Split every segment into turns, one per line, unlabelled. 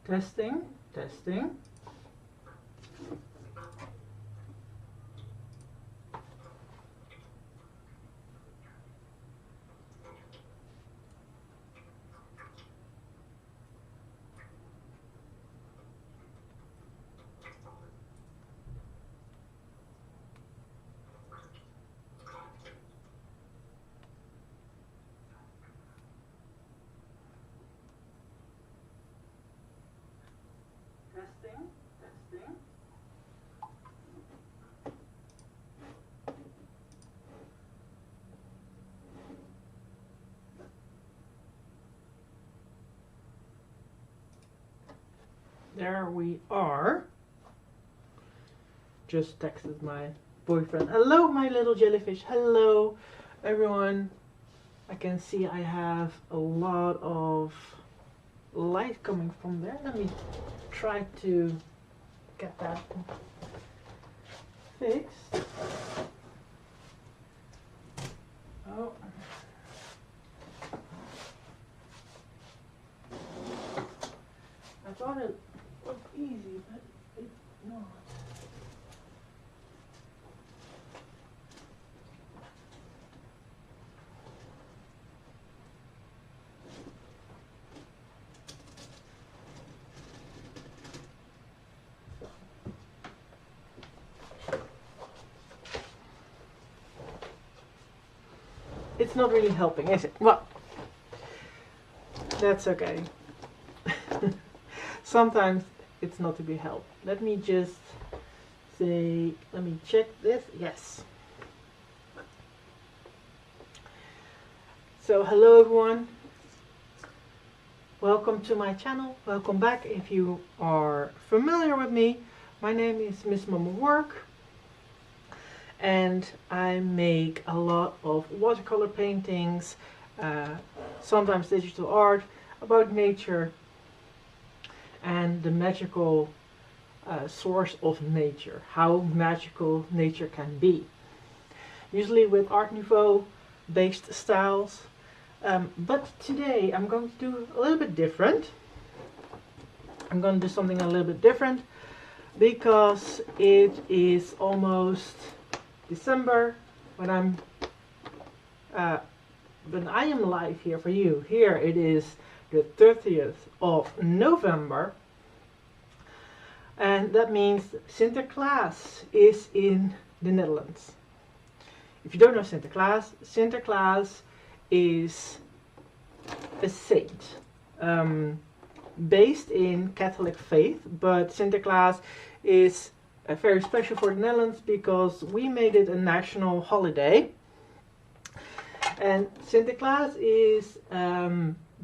Testing, testing. Testing, testing. There we are. Just texted my boyfriend. Hello, my little jellyfish. Hello, everyone. I can see I have a lot of light coming from there. Let me try to get that fixed. Oh. I thought it was easy, but it's not. It's not really helping, is it? Well, that's okay. Sometimes it's not to be helped. Let me just say, let me check this. Yes. So hello everyone. Welcome to my channel. Welcome back if you are familiar with me. My name is Miss Mama Work. And I make a lot of watercolor paintings, sometimes digital art, about nature and the magical source of nature, how magical nature can be. Usually with Art Nouveau based styles, but today I'm going to do a little bit different. I'm going to do something a little bit different because it is almost December when I am live here for you. Here it is the 30th of November, and that means Sinterklaas is in the Netherlands. If you don't know Sinterklaas, Sinterklaas is a saint based in Catholic faith, but Sinterklaas is very special for the Netherlands because we made it a national holiday. And Sinterklaas is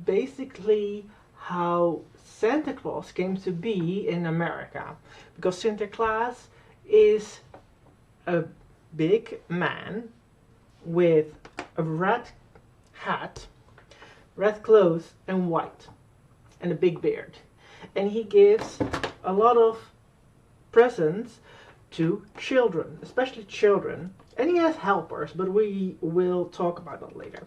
basically how Santa Claus came to be in America, because Sinterklaas is a big man with a red hat, red clothes and white, and a big beard, and he gives a lot of presents to children, especially children, and he has helpers, but we will talk about that later.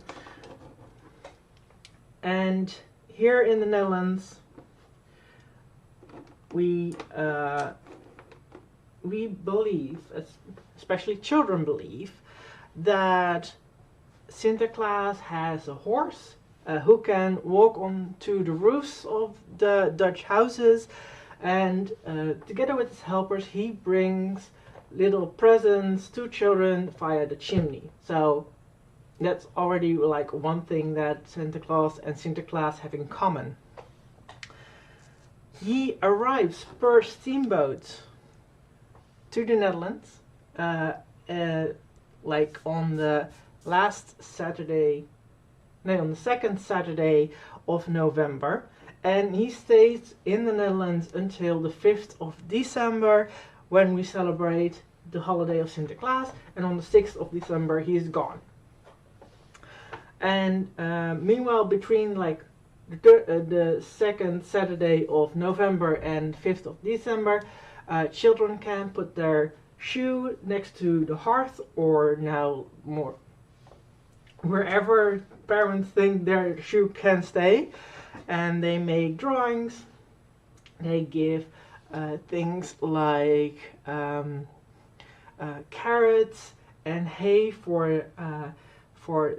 And here in the Netherlands we believe, especially children believe, that Sinterklaas has a horse who can walk onto the roofs of the Dutch houses, and together with his helpers he brings little presents to children via the chimney. So that's already like one thing that Santa Claus and Sinterklaas have in common. He arrives per steamboat to the Netherlands like on the on the second Saturday of November, and he stays in the Netherlands until the 5th of December, when we celebrate the holiday of Sinterklaas, and on the 6th of December he is gone. And meanwhile, between like the second Saturday of November and 5th of December, children can put their shoe next to the hearth, or now more wherever parents think their shoe can stay, and they make drawings They give things like carrots and hay for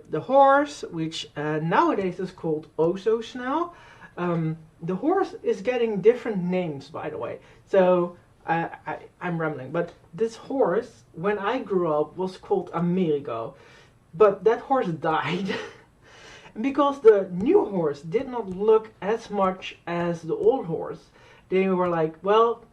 the horse, which nowadays is called Ososnel. The horse is getting different names, by the way. So I'm rambling, but this horse, when I grew up, was called Amerigo, but that horse died. Because the new horse did not look as much as the old horse. They were like, well,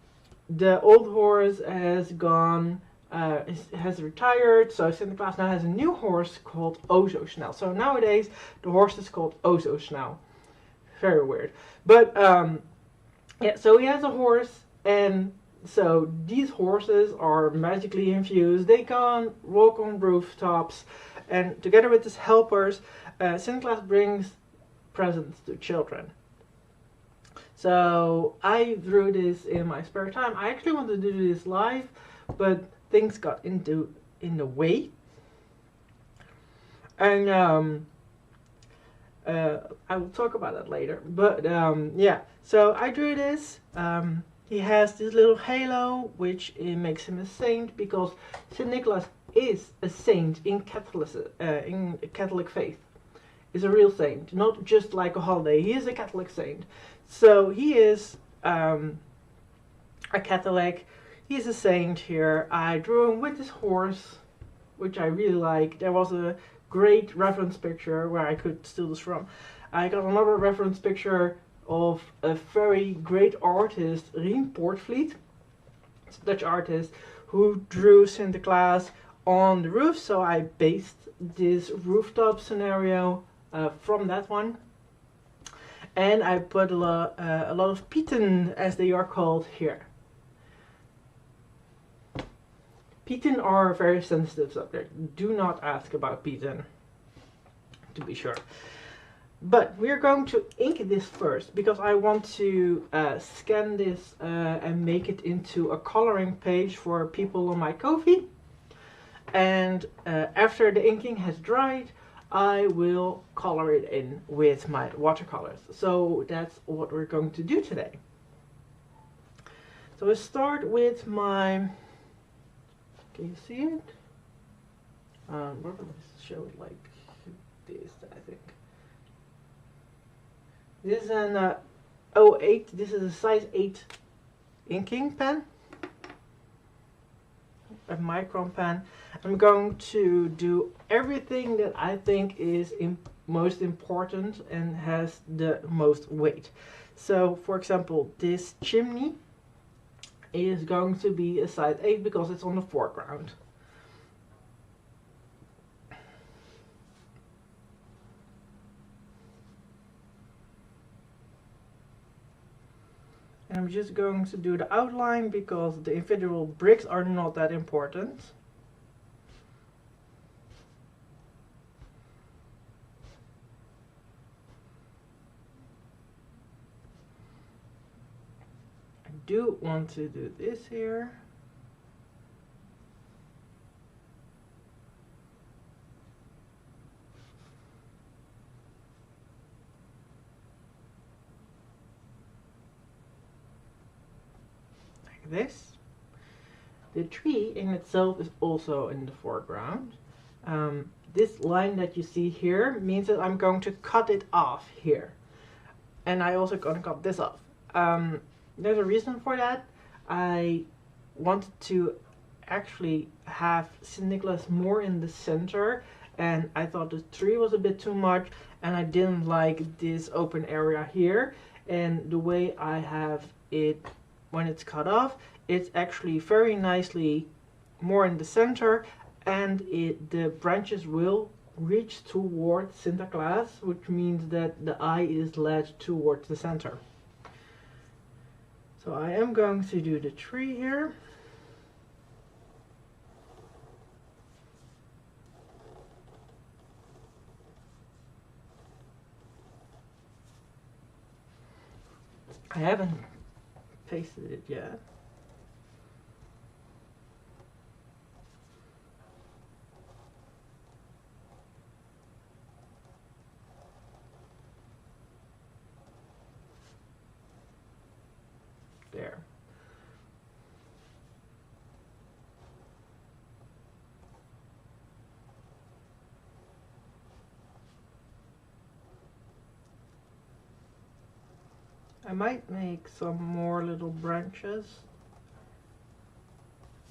the old horse has gone, has retired, so Sinterklaas now has a new horse called Ososnel. So nowadays, the horse is called Ososnel. Very weird. But, yeah, so he has a horse, and so these horses are magically infused. They can walk on rooftops, and together with his helpers, Sinterklaas brings presents to children. So I drew this in my spare time. I actually wanted to do this live, but things got in the way. And I will talk about that later. But yeah, so I drew this. He has this little halo, which makes him a saint, because Saint Nicholas is a saint in Catholic faith. Is a real saint, not just like a holiday. He is a Catholic saint. So he is a Catholic. He's a saint here. I drew him with his horse, which I really like. There was a great reference picture where I could steal this from. I got another reference picture of a very great artist, Rien Poortvliet. It's a Dutch artist who drew Sinterklaas on the roof. So I based this rooftop scenario from that one, and I put a lot of pieten, as they are called here. Pieten are a very sensitive subject. Do not ask about pieten, to be sure. But we're going to ink this first, because I want to scan this and make it into a coloring page for people on my Ko-fi. And after the inking has dried, I will color it in with my watercolors. So that's what we're going to do today. So I start with my, can you see it? What would I show it like this, I think. This is an 08, this is a size 8 inking pen. A micron pen. I'm going to do everything that I think is most important and has the most weight. So, for example, this chimney is going to be a size 8 because it's on the foreground. And I'm just going to do the outline because the individual bricks are not that important. I do want to do this here. This. The tree in itself is also in the foreground. This line that you see here means that I'm going to cut it off here. And I also going to cut this off. There's a reason for that. I wanted to actually have St. Nicholas more in the center, and I thought the tree was a bit too much, and I didn't like this open area here. And the way I have it when it's cut off, it's actually very nicely more in the center, and the branches will reach towards Sinterklaas, which means that the eye is led towards the center. So I am going to do the tree here. I haven't pasted it yet. there. I might make some more little branches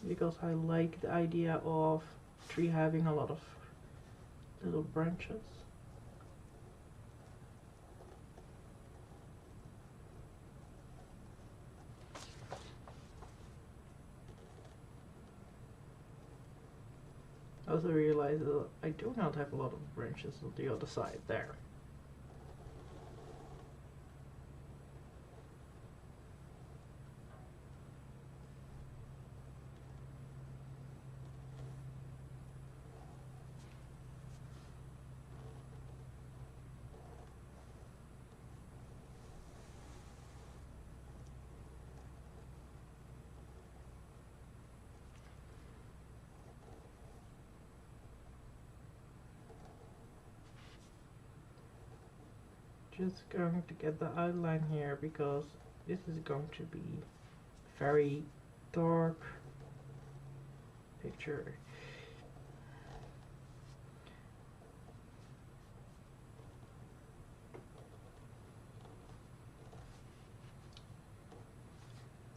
because I like the idea of tree having a lot of little branches. I also realized that I do not have a lot of branches on the other side there. Just going to get the outline here because this is going to be very dark picture.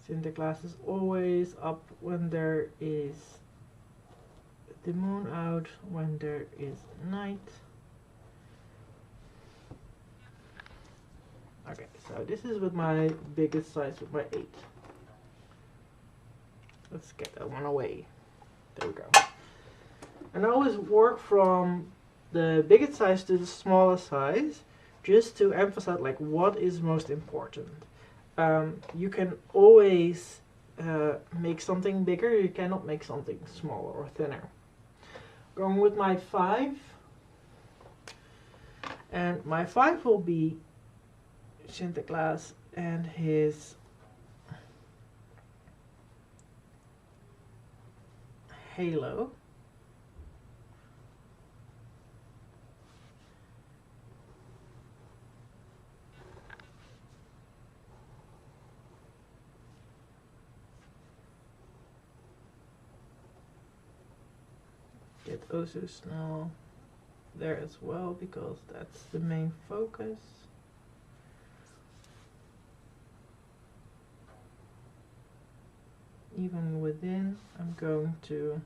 Sinterklaas is always up when there is the moon out, when there is night. Okay, so this is with my biggest size, with my 8. Let's get that one away. There we go. And I always work from the biggest size to the smallest size, just to emphasize like what is most important. You can always make something bigger, you cannot make something smaller or thinner. Going with my 5, and my 5 will be Sinterklaas and his halo. Get also Snow there as well because that's the main focus. Even within, I'm going to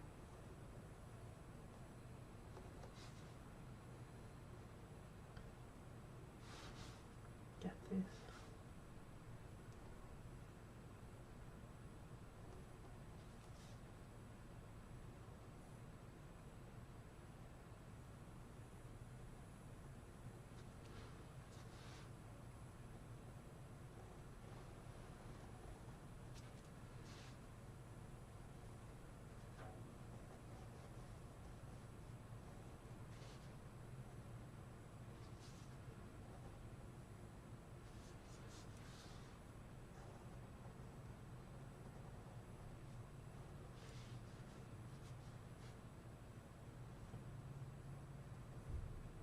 get this.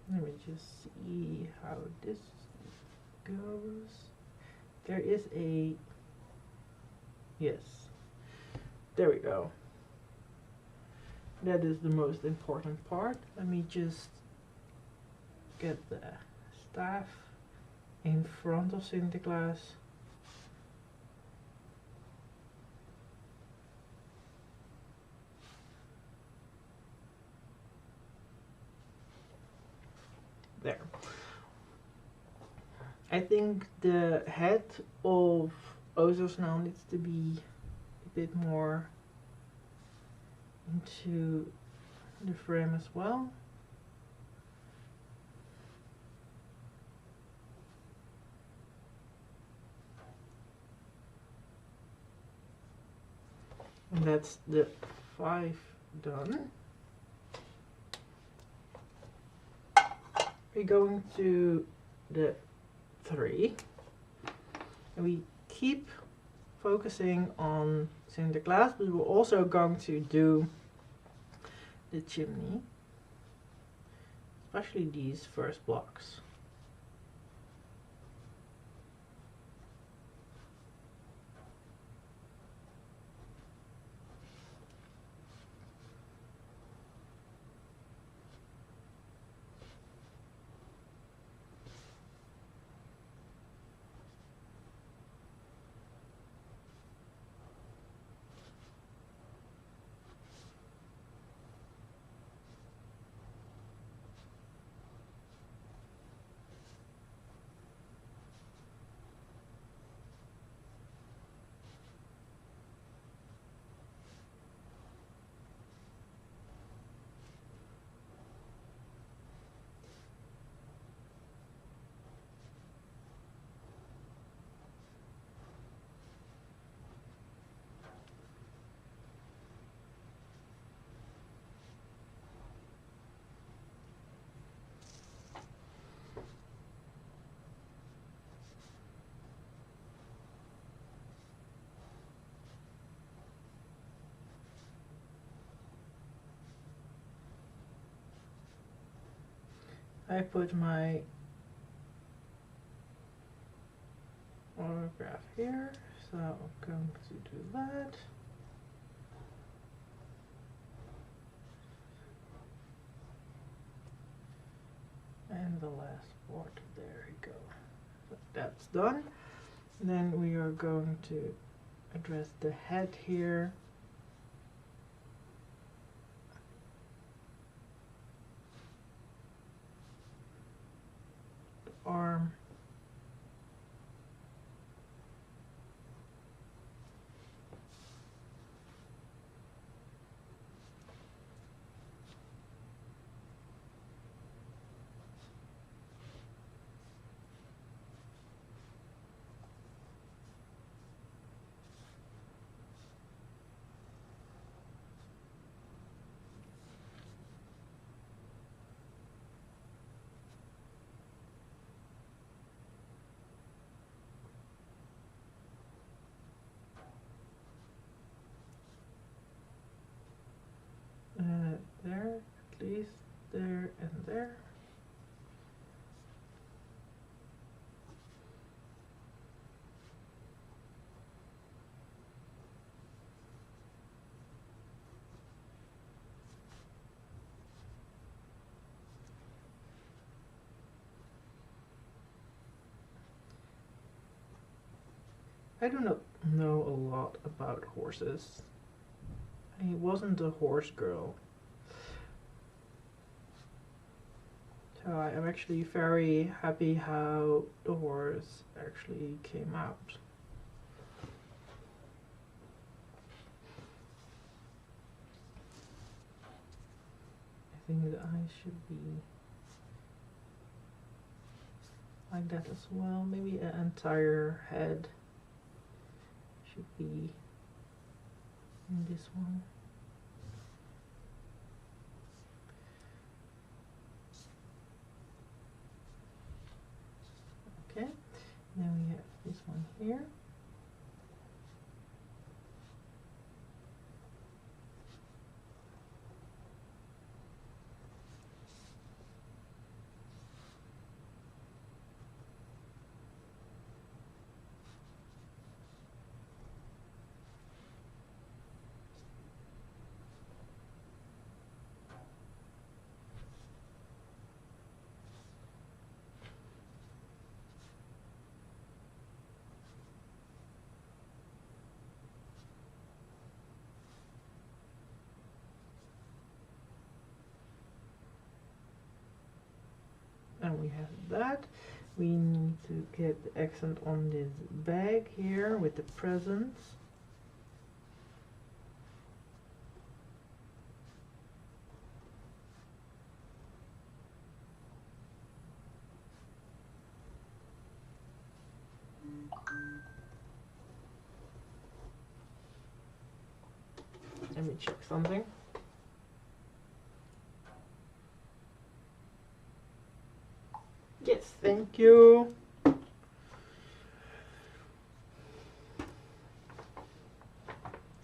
Let me just see how this goes. There is a, yes, there we go. That is the most important part. Let me just get the staff in front of Sinterklaas. There. I think the head of Ozos now needs to be a bit more into the frame as well. And that's the 5 done. We're going to the 3, and we keep focusing on Sinterklaas, but we're also going to do the chimney, especially these first blocks. I put my autograph here, so I'm going to do that. And the last part, there you go. So that's done. And then we are going to address the head here. The arm. There, at least there and there. I do not know a lot about horses. I wasn't a horse girl. So I am actually very happy how the horse actually came out. I think the eyes should be like that as well. Maybe an entire head should be in this one. Okay, then we have this one here. And we have that. We need to get the accent on this bag here with the presents. Let me check something. Yes, thank you.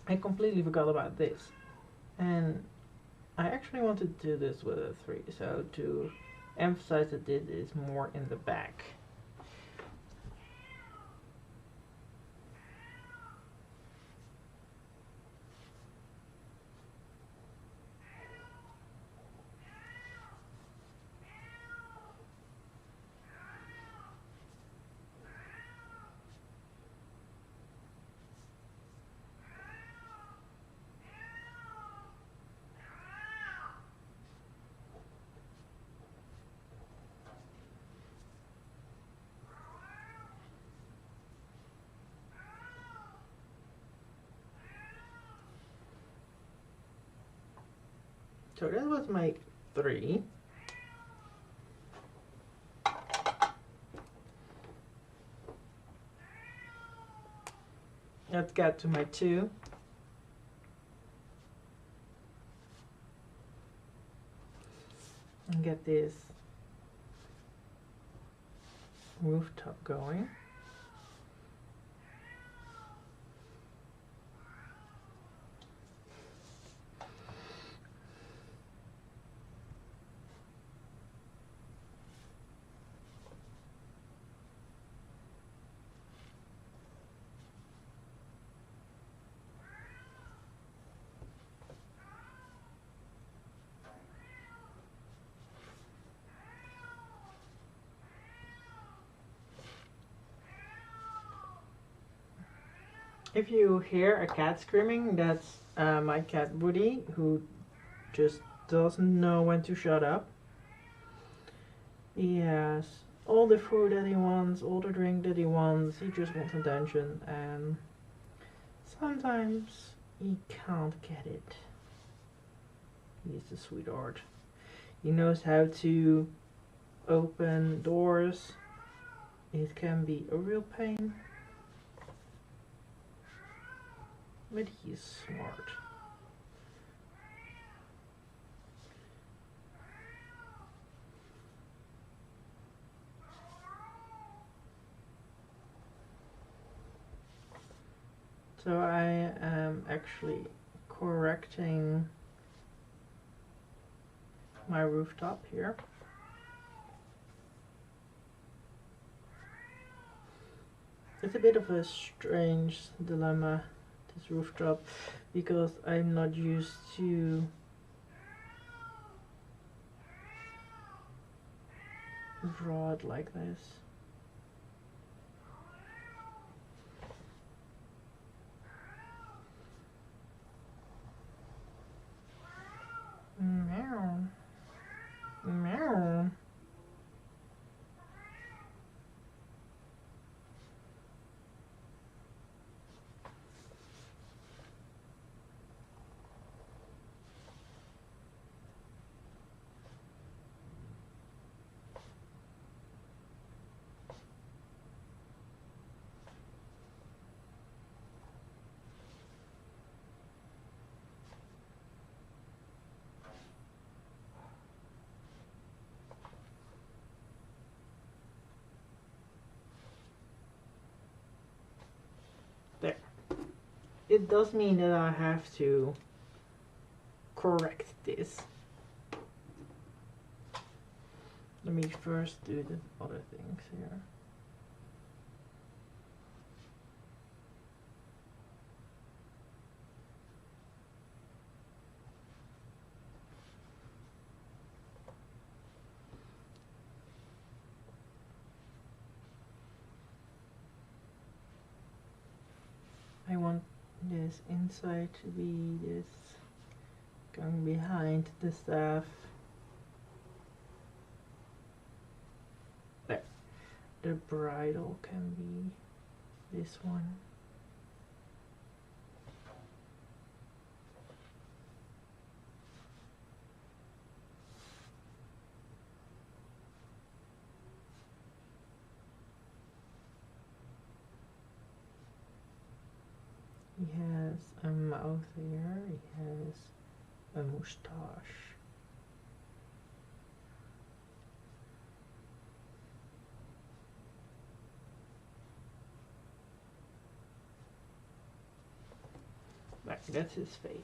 I completely forgot about this. And I actually want to do this with a 3, so to emphasize that this is more in the back. So that was my 3. Let's get to my 2. And get this rooftop going. If you hear a cat screaming, that's my cat Woody, who just doesn't know when to shut up. He has all the food that he wants, all the drink that he wants, he just wants attention, and sometimes he can't get it. He's a sweetheart. He knows how to open doors. It can be a real pain, but he's smart. So I am actually correcting my rooftop here. It's a bit of a strange dilemma, this rooftop, because I'm not used to draw it like this. Meow. Meow. There. It does mean that I have to correct this. Let me first do the other things here. I want this inside to be this going behind the staff. There. The bridle can be this one. He has a mouth here, he has a moustache. Right, that's his face.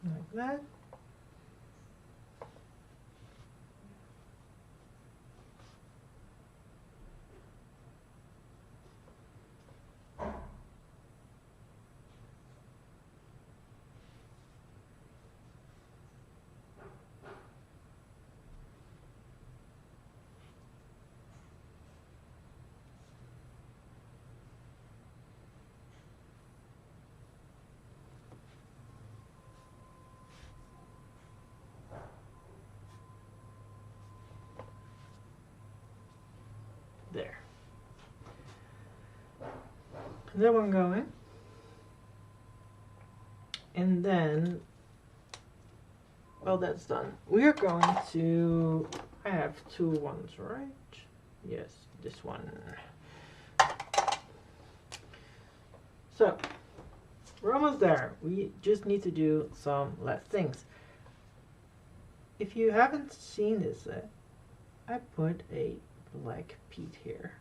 Like that. There. That one going. And then, well, that's done. We are going to, I have two ones, right? Yes, this one. So, we're almost there. We just need to do some last things. If you haven't seen this, I put a black peat here.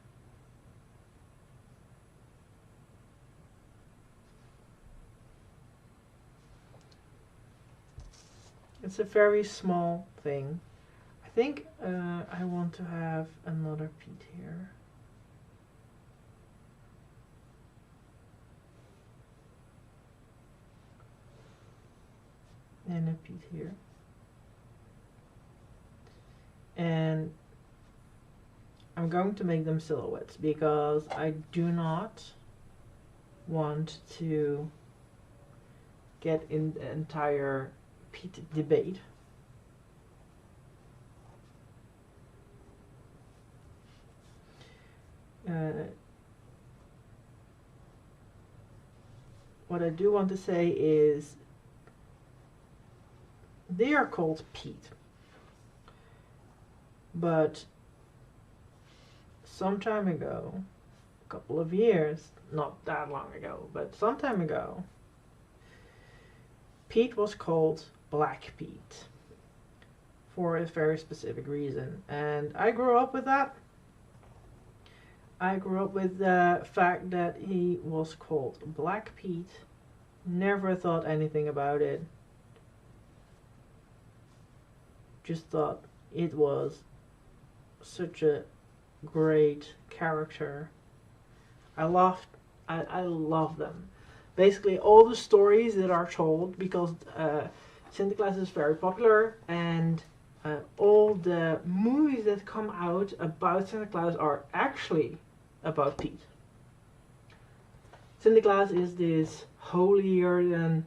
It's a very small thing. I think I want to have another Pete here. And a Pete here. And I'm going to make them silhouettes because I do not want to get in the entire Pete debate. What I do want to say is they are called Pete, but some time ago, a couple of years, not that long ago, but some time ago, Pete was called Black Pete for a very specific reason, and I grew up with that. I grew up with the fact that he was called Black Pete, never thought anything about it, just thought it was such a great character. I love them. Basically all the stories that are told, because Sinterklaas is very popular, and all the movies that come out about Sinterklaas are actually about Pete. Sinterklaas is this holier than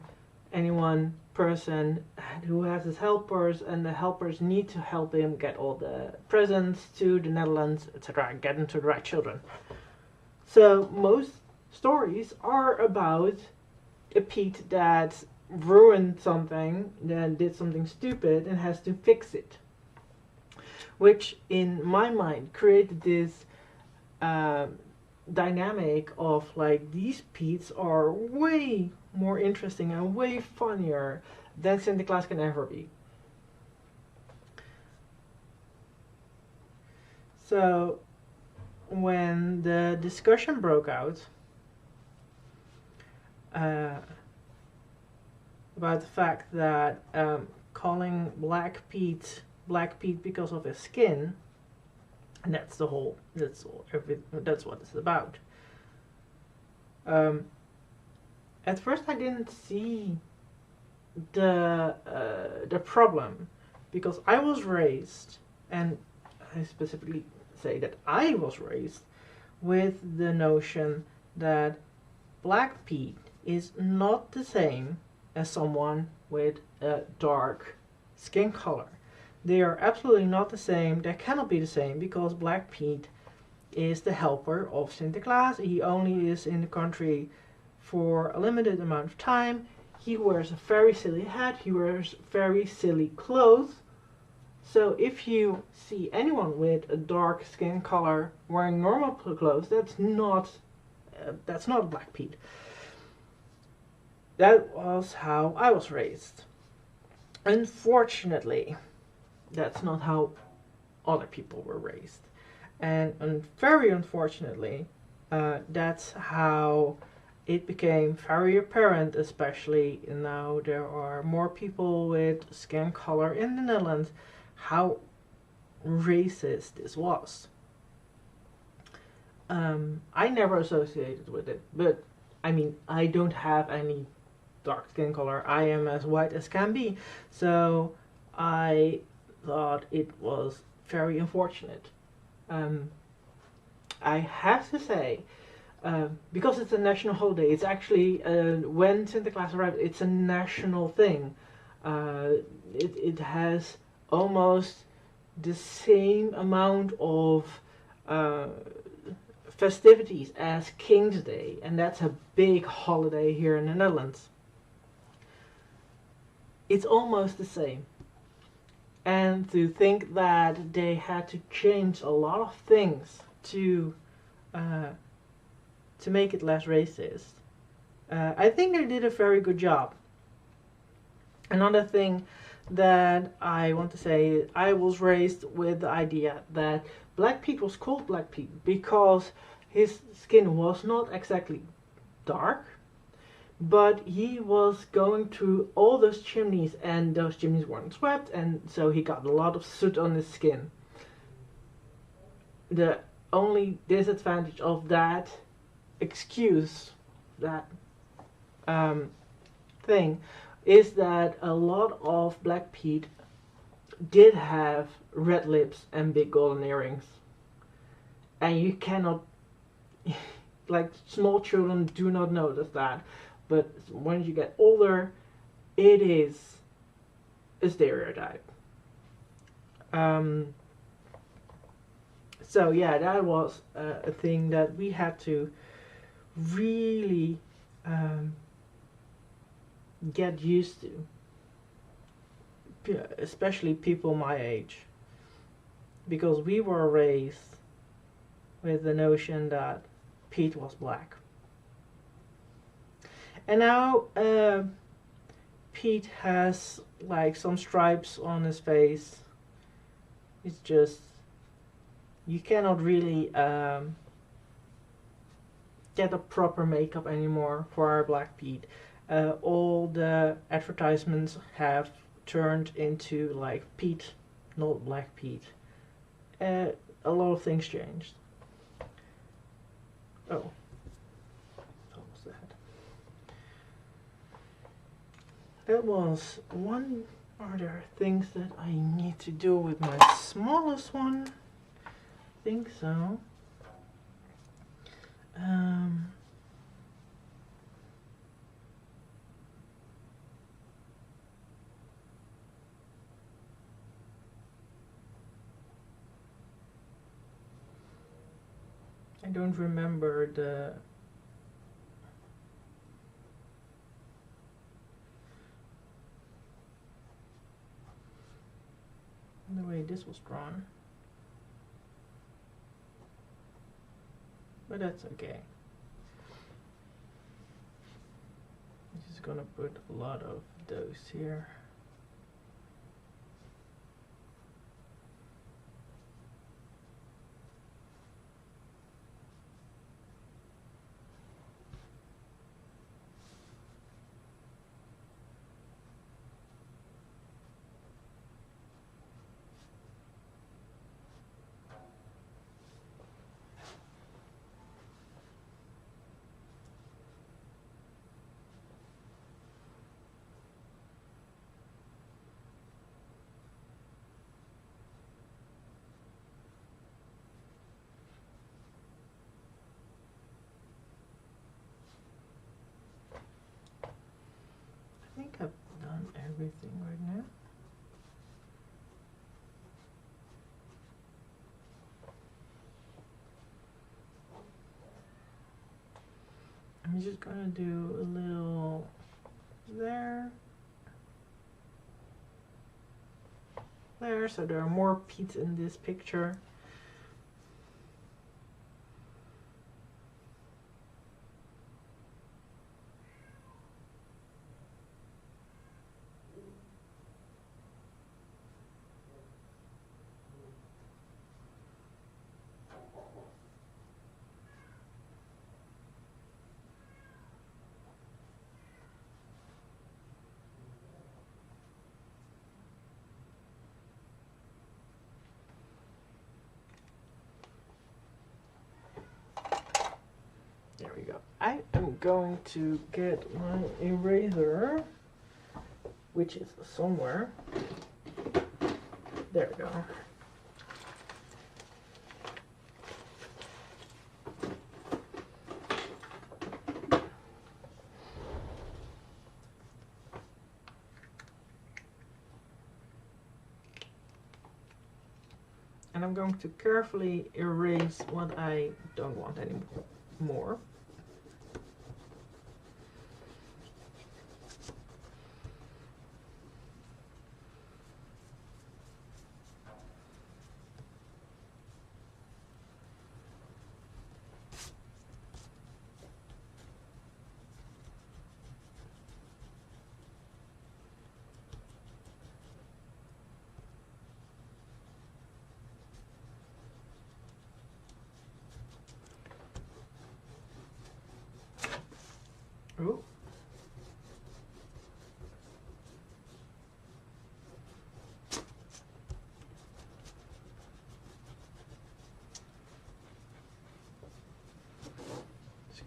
anyone person who has his helpers, and the helpers need to help him get all the presents to the Netherlands, etc., get them to the right children. So most stories are about a Pete that ruined something, then did something stupid and has to fix it, which in my mind created this dynamic of like, these Pete's are way more interesting and way funnier than Sinterklaas can ever be. So when the discussion broke out about the fact that calling Black Pete because of his skin, and that's what it's about. At first I didn't see the problem, because I was raised, and I specifically say that I was raised with the notion that Black Pete is not the same as someone with a dark skin color. They are absolutely not the same. They cannot be the same, because Black Pete is the helper of Sinterklaas. He only is in the country for a limited amount of time. He wears a very silly hat. He wears very silly clothes. So if you see anyone with a dark skin color wearing normal clothes, that's not Black Pete. That was how I was raised. Unfortunately, that's not how other people were raised. And very unfortunately, that's how it became very apparent, especially now there are more people with skin color in the Netherlands, how racist this was. I never associated with it, but I mean, I don't have any dark skin color. I am as white as can be, so I thought it was very unfortunate. I have to say, because it's a national holiday, it's actually, when Sinterklaas arrived, it's a national thing. It has almost the same amount of festivities as King's Day, and that's a big holiday here in the Netherlands. It's almost the same. And to think that they had to change a lot of things to make it less racist, I think they did a very good job. Another thing that I want to say is I was raised with the idea that Black Pete was called Black Pete because his skin was not exactly dark, but he was going through all those chimneys, and those chimneys weren't swept, and so he got a lot of soot on his skin. The only disadvantage of that excuse, that thing, is that a lot of Black Pete did have red lips and big golden earrings, and you cannot, like, small children do not notice that, but when you get older, it is a stereotype. So yeah, that was a thing that we had to really get used to, especially people my age, because we were raised with the notion that Pete was black. And now Pete has like some stripes on his face. It's just, you cannot really get a proper makeup anymore for our Black Pete. All the advertisements have turned into like Pete, not Black Pete. A lot of things changed. Oh, what was that? That was one. Are there things that I need to do with my smallest one? I think so. I don't remember the way this was drawn, but that's okay. I'm just gonna put a lot of those here. I think I've done everything right now. I'm just gonna do a little there, so there are more Pete's in this picture. There we go. I am going to get my eraser, which is somewhere. There we go. And I'm going to carefully erase what I don't want anymore.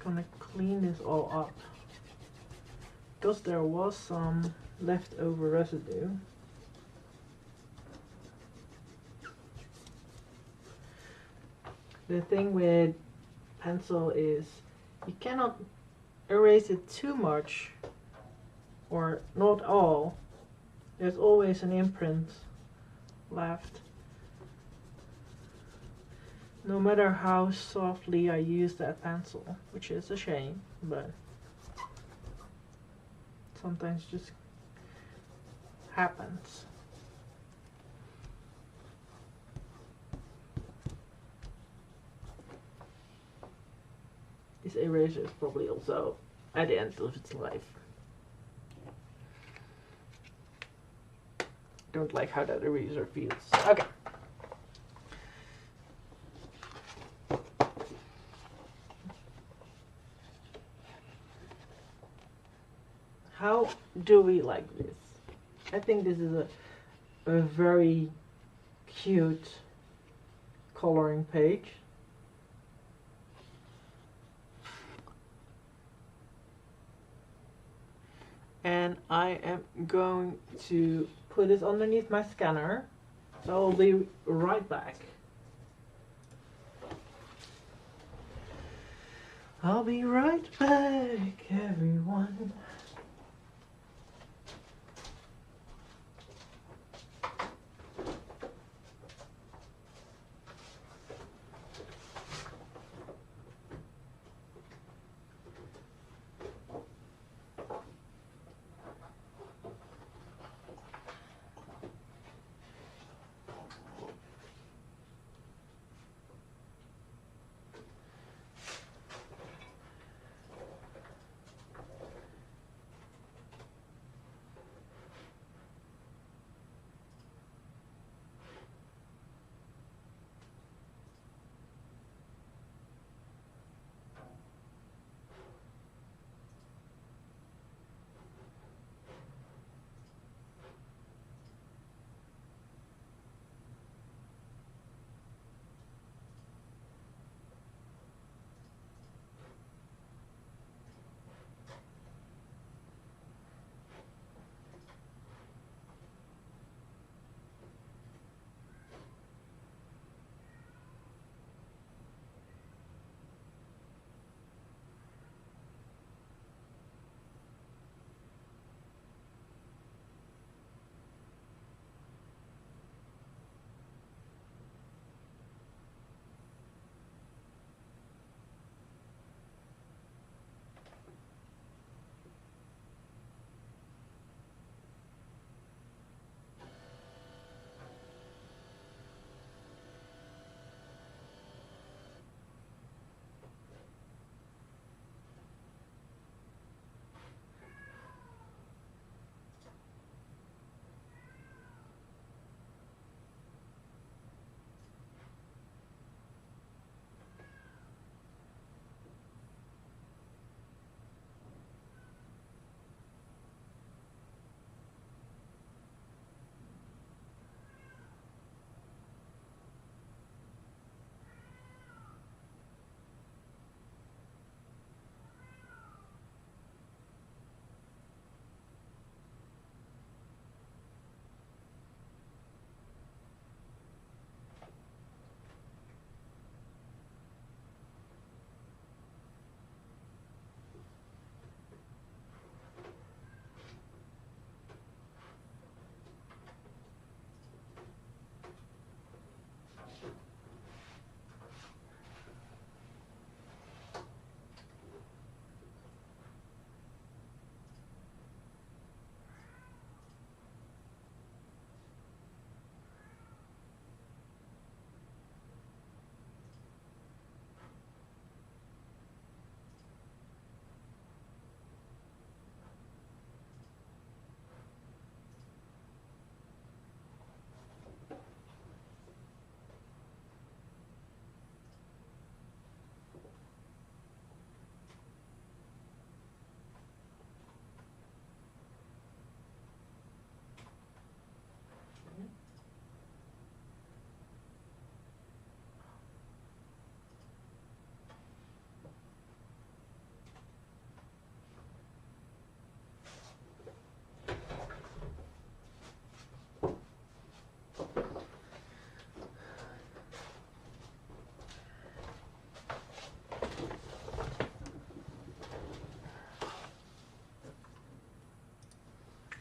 Gonna clean this all up because there was some leftover residue. The thing with pencil is you cannot erase it too much or not all. There's always an imprint left. No matter how softly I use that pencil, which is a shame, but sometimes just happens. This eraser is probably also at the end of its life. Don't like how that eraser feels. Okay. How do we like this? I think this is a very cute coloring page. And I am going to put this underneath my scanner. So I'll be right back. I'll be right back, everyone.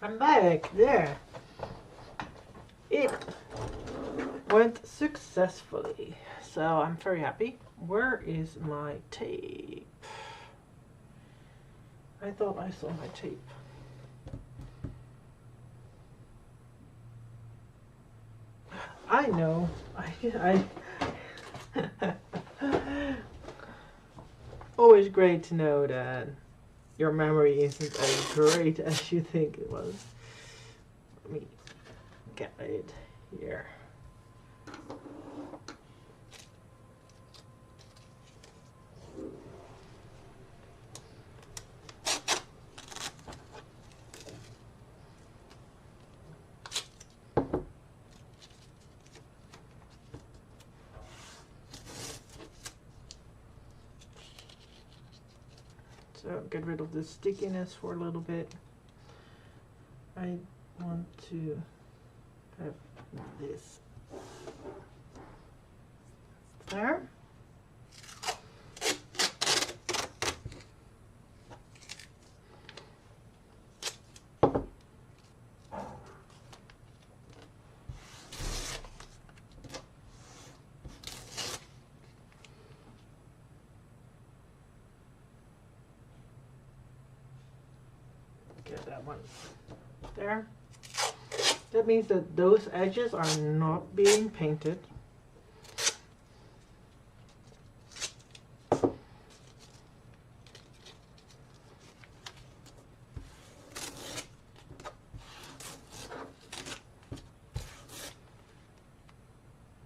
I'm back. There. It went successfully. So I'm very happy. Where is my tape? I thought I saw my tape. I know. I always great to know that your memory isn't as great as you think it was. Let me get it here. So get rid of the stickiness for a little bit. I want to have this there. Get that one there. That means that those edges are not being painted.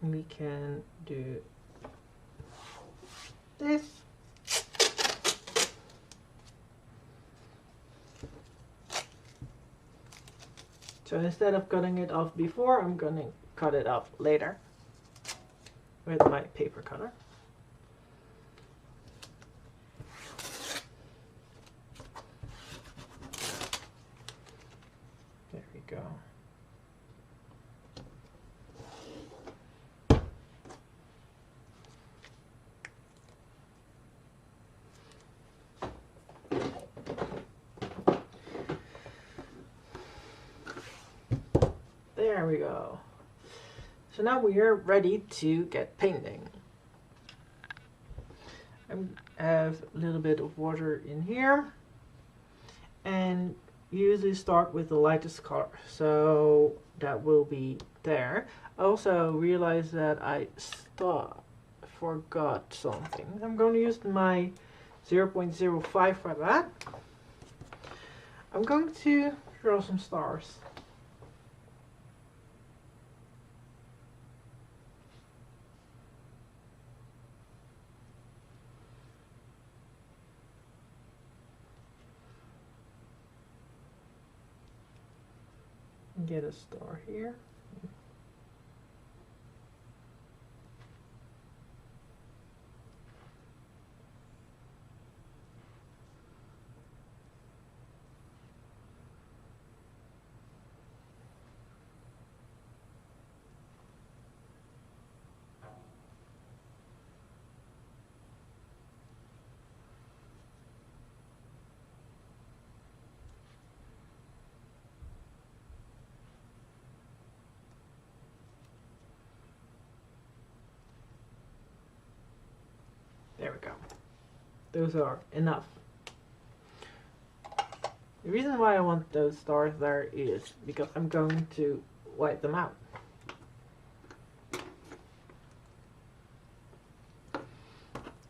We can do this. So instead of cutting it off before, I'm going to cut it off later with my paper cutter. There we go. There we go. So now we are ready to get painting. I have a little bit of water in here and usually start with the lightest color. So that will be there. I also realized that I forgot something. I'm going to use my 0.05 for that. I'm going to draw some stars. Get a star here. There we go. Those are enough. The reason why I want those stars there is because I'm going to wipe them out.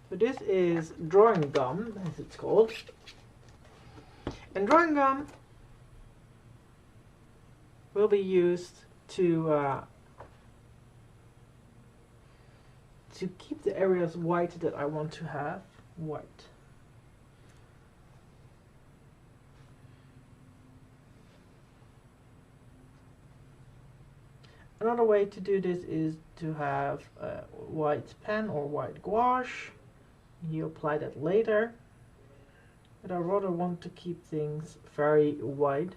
So this is drawing gum, as it's called. And drawing gum will be used to keep the areas white that I want to have white. Another way to do this is to have a white pen or white gouache. You apply that later. But I rather want to keep things very white.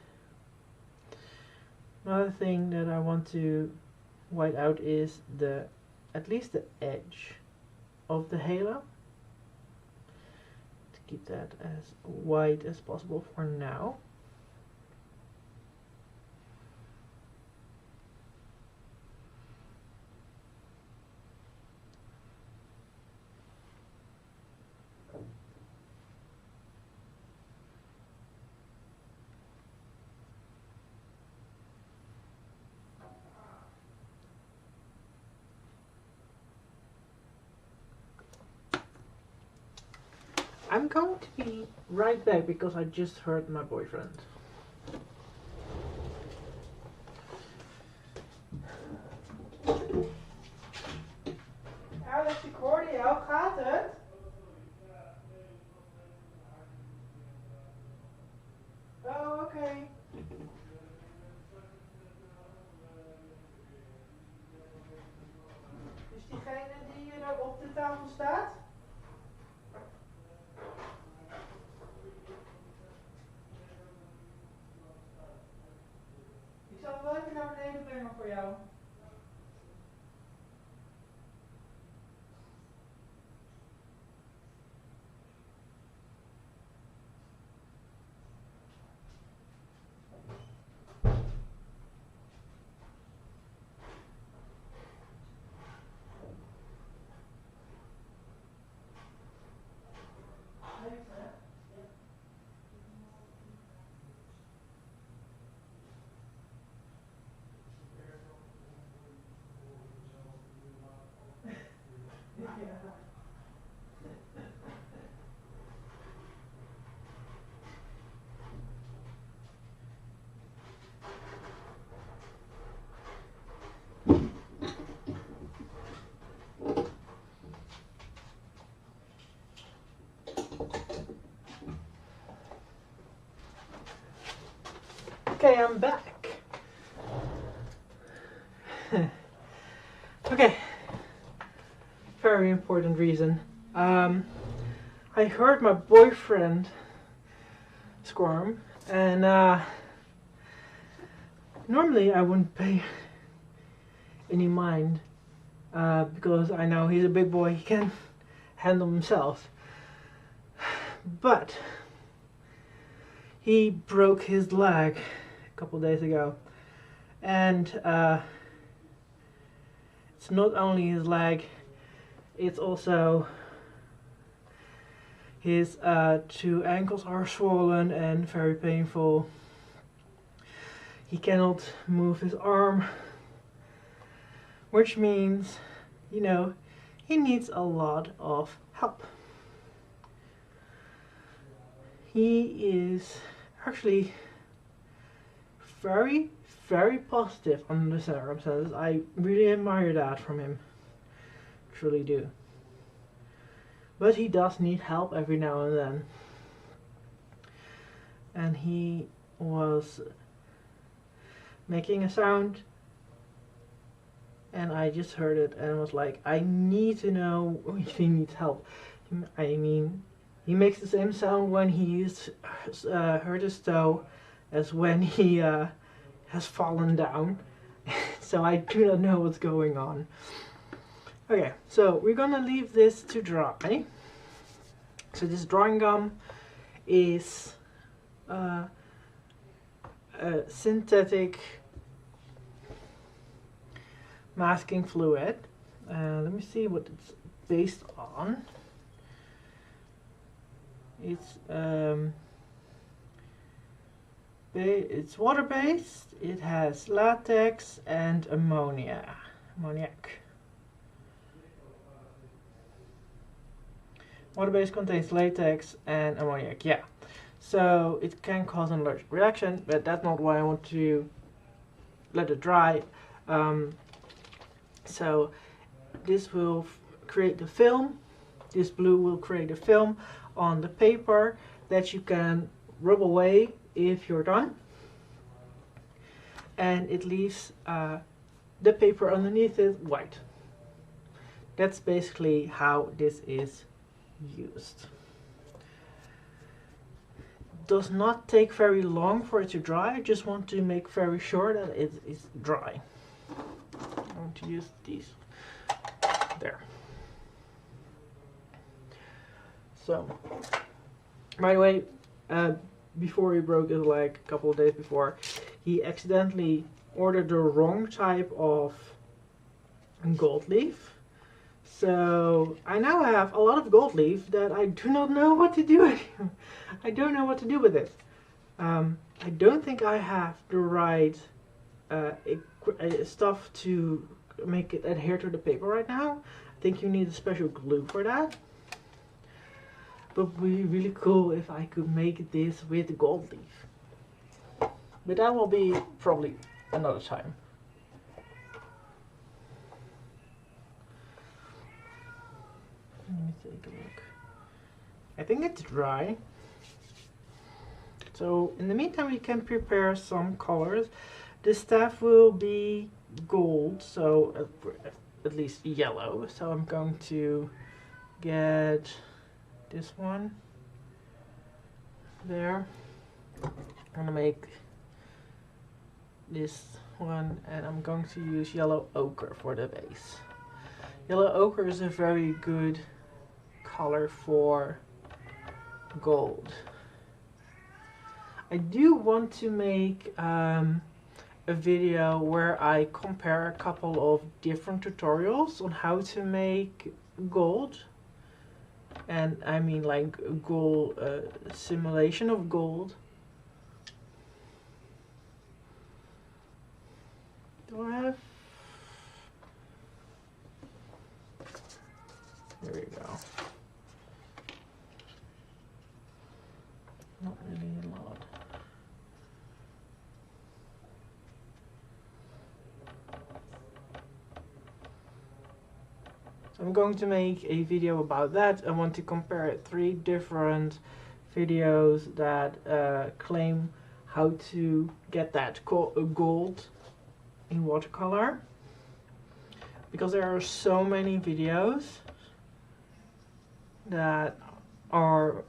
Another thing that I want to white out is at least the edge of the halo. To keep that as white as possible for now. I'm going to be right back because I just heard my boyfriend. Alex, ik hoorde jou. Gaat het? Oh, oké. Dus diegene die er op de tafel staat? Ik zal hem wel even naar beneden brengen voor jou. Okay, I'm back. Okay, very important reason. I heard my boyfriend squirm, and normally I wouldn't pay any mind because I know he's a big boy, he can handle himself. But he broke his leg a couple days ago, and it's not only his leg, it's also his 2 ankles are swollen and very painful. He cannot move his arm, which means, you know, he needs a lot of help. He is actually very, very positive under the circumstances. I really admire that from him. Truly do. But he does need help every now and then. And he was making a sound, and I just heard it and was like, I need to know if he needs help. I mean, he makes the same sound when he's hurt his toe as when he has fallen down. So I do not know what's going on. Okay, so we're gonna leave this to dry. So this drawing gum is a synthetic masking fluid. Let me see what it's based on. It's water-based. It has latex and ammoniac. Water-based contains latex and ammoniac. Yeah, so it can cause an allergic reaction, but that's not why I want to let it dry. So this will create the film. This blue will create a film on the paper that you can rub away if you're done, and it leaves the paper underneath it white. That's basically how this is used. Does not take very long for it to dry. I just want to make very sure that it is dry. I'm going to use these there. So, by the way, before he broke his leg a couple of days before, he accidentally ordered the wrong type of gold leaf. So I now have a lot of gold leaf that I do not know what to do with. I don't know what to do with it. I don't think I have the right stuff to make it adhere to the paper right now. I think you need a special glue for that. But it would be really cool if I could make this with gold leaf. But that will be probably another time. Let me take a look. I think it's dry. So in the meantime we can prepare some colors. The staff will be gold, so at least yellow. So I'm going to get this one there. I'm gonna make this one, and I'm going to use yellow ochre for the base. Yellow ochre is a very good color for gold. I do want to make a video where I compare a couple of different tutorials on how to make gold. And I mean like gold, simulation of gold. Do I have? There we go. Not really a lot. So I'm going to make a video about that. I want to compare 3 different videos that claim how to get that gold in watercolor, because there are so many videos that are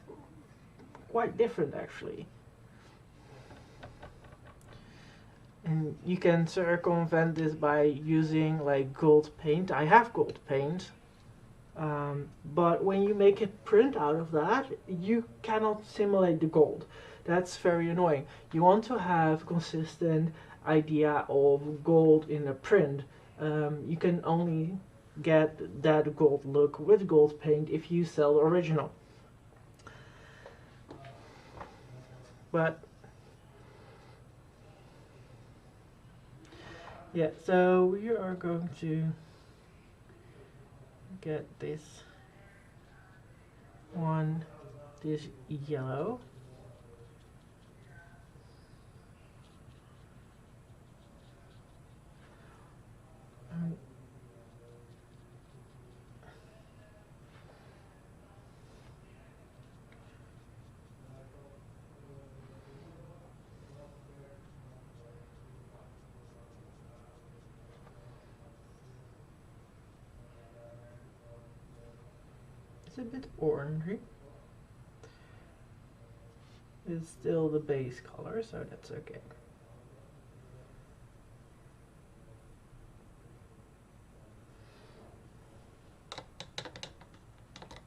quite different actually. And you can circumvent this by using like gold paint. I have gold paint, but when you make a print out of that, you cannot simulate the gold. That's very annoying. You want to have consistent idea of gold in a print. You can only get that gold look with gold paint if you sell the original. But yeah, so we are going to get this one, this yellow. It's a bit orangey. It's still the base color, so that's okay.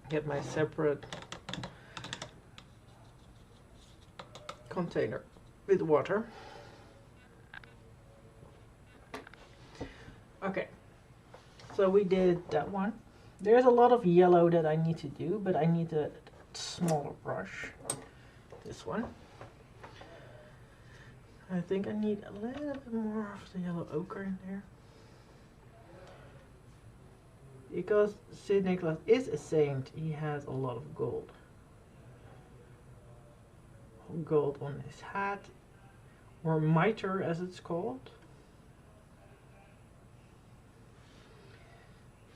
Get my separate container with water. Okay, so we did that one. There's a lot of yellow that I need to do, but I need a smaller brush. This one. I think I need a little bit more of the yellow ochre in there. Because Sinterklaas is a saint, he has a lot of gold. Gold on his hat, or mitre as it's called.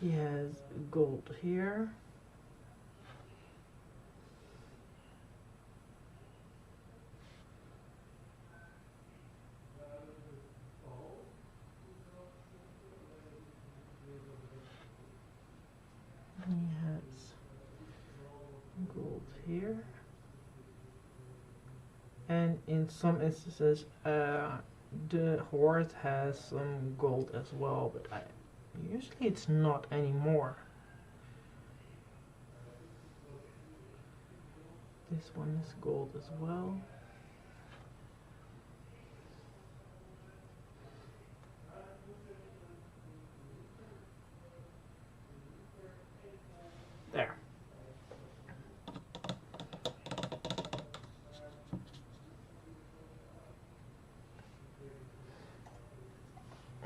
He has gold here. He has gold here. And in some instances, the horse has some gold as well, but usually it's not anymore. This one is gold as well. There.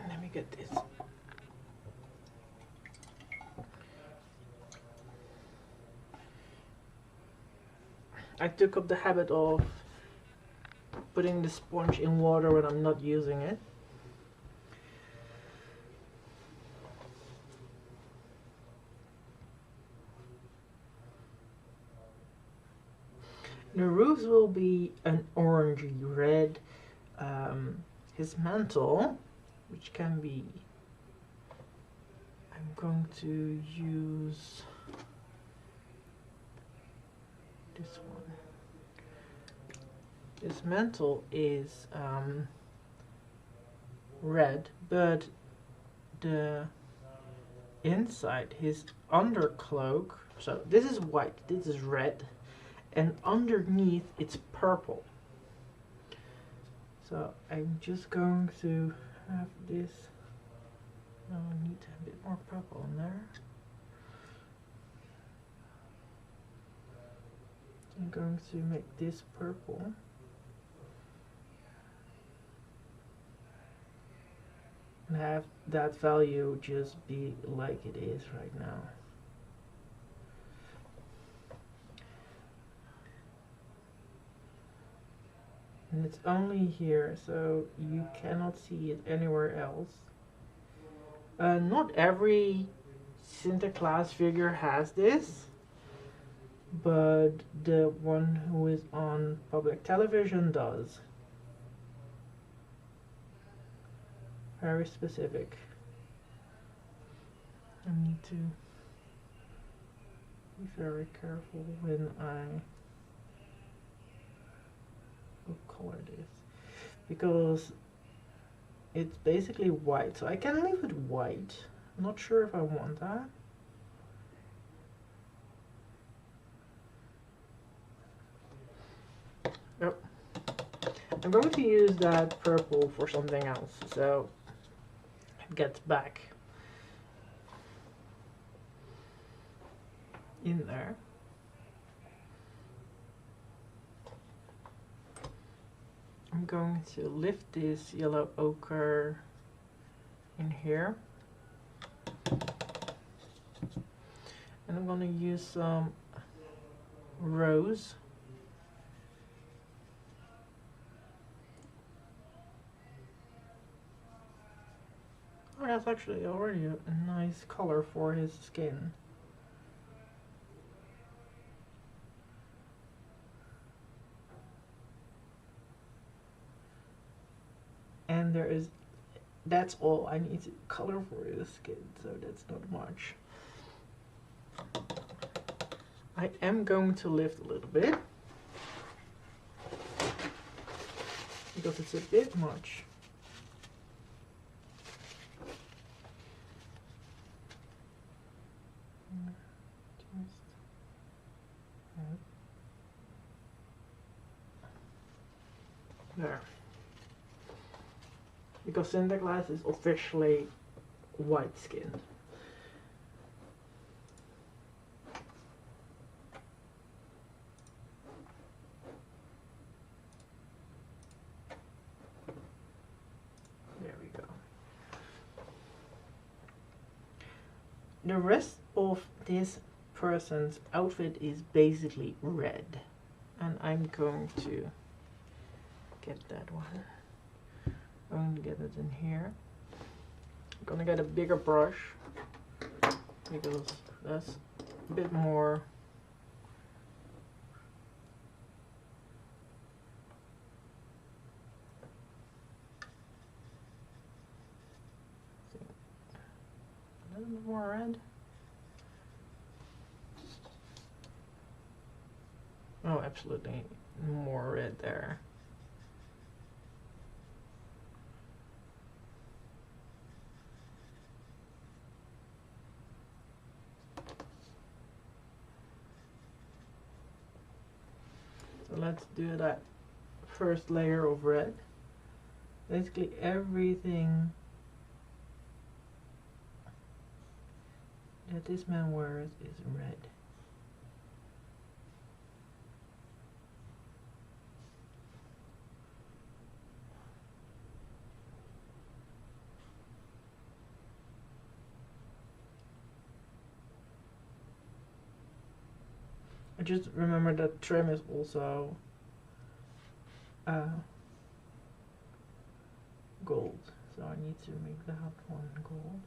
Let me get this. I took up the habit of putting the sponge in water when I'm not using it. The roofs will be an orangey red. His mantle, which can be, I'm going to use this one. This mantle is red, but the inside, his undercloak, so this is white, this is red, and underneath it's purple. So I'm just going to have this, I need a bit more purple in there. I'm going to make this purple. And have that value just be like it is right now. And it's only here, so you cannot see it anywhere else. Not every Sinterklaas figure has this, but the one who is on public television does. Very specific. I need to be very careful when I color this, because it's basically white, so I can leave it white. I'm not sure if I want that. Yep. I'm going to use that purple for something else, so it gets back in there. I'm going to lift this yellow ochre in here, and I'm going to use some rose. Oh, that's actually already a nice color for his skin. And that's all I need to color for his skin, so that's not much. I am going to lift a little bit, because it's a bit much. There. Because Sinterklaas is officially white skinned. There we go. The rest of this person's outfit is basically red, and I'm going to get that one. I'm going to get it in here. I'm going to get a bigger brush, because that's a bit more a little bit more red. Oh, absolutely more red there. So let's do that first layer of red. Basically everything that this man wears is red. I just remember that trim is also gold, so I need to make that one gold.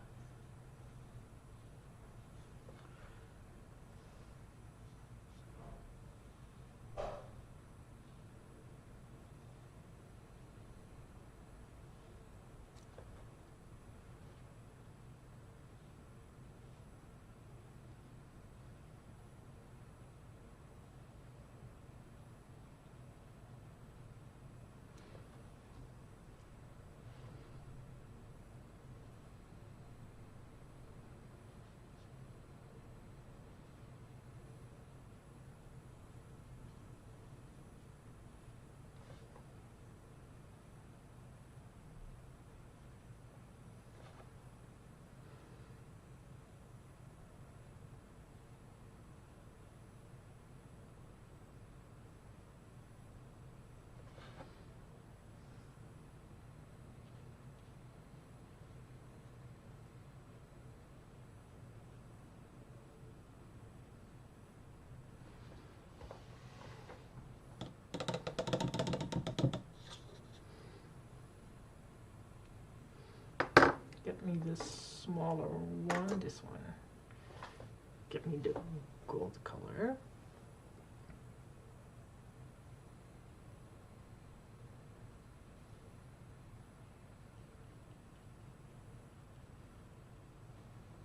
Get me this smaller one, this one. Get me the gold color.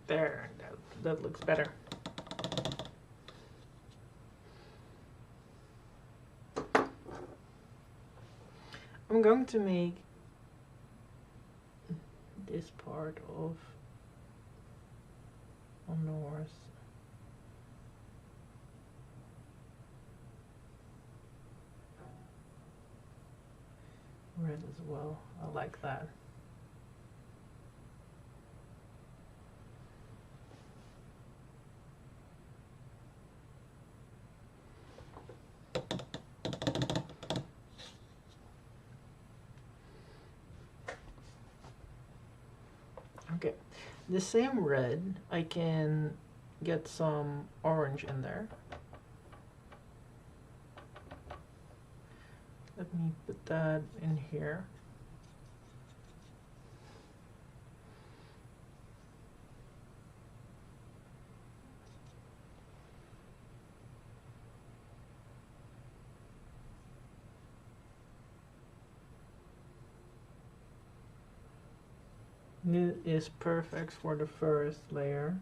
There, that looks better. I'm going to make this part of on the horse. Red as well. I like that. Okay, the same red, I can get some orange in there. Let me put that in here. This is perfect for the first layer.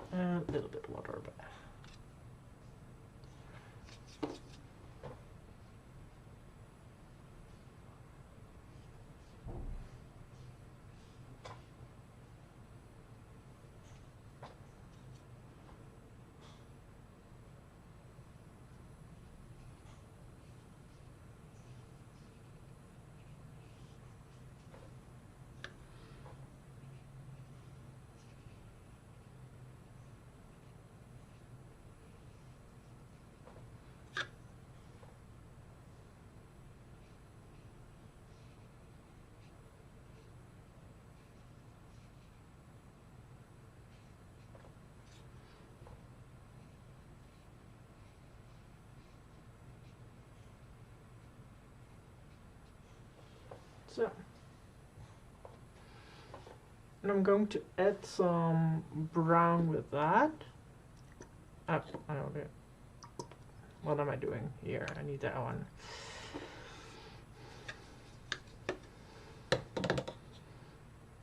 And a little bit water back. So, and I'm going to add some brown with that. Oh, I don't know. What am I doing here? I need that one.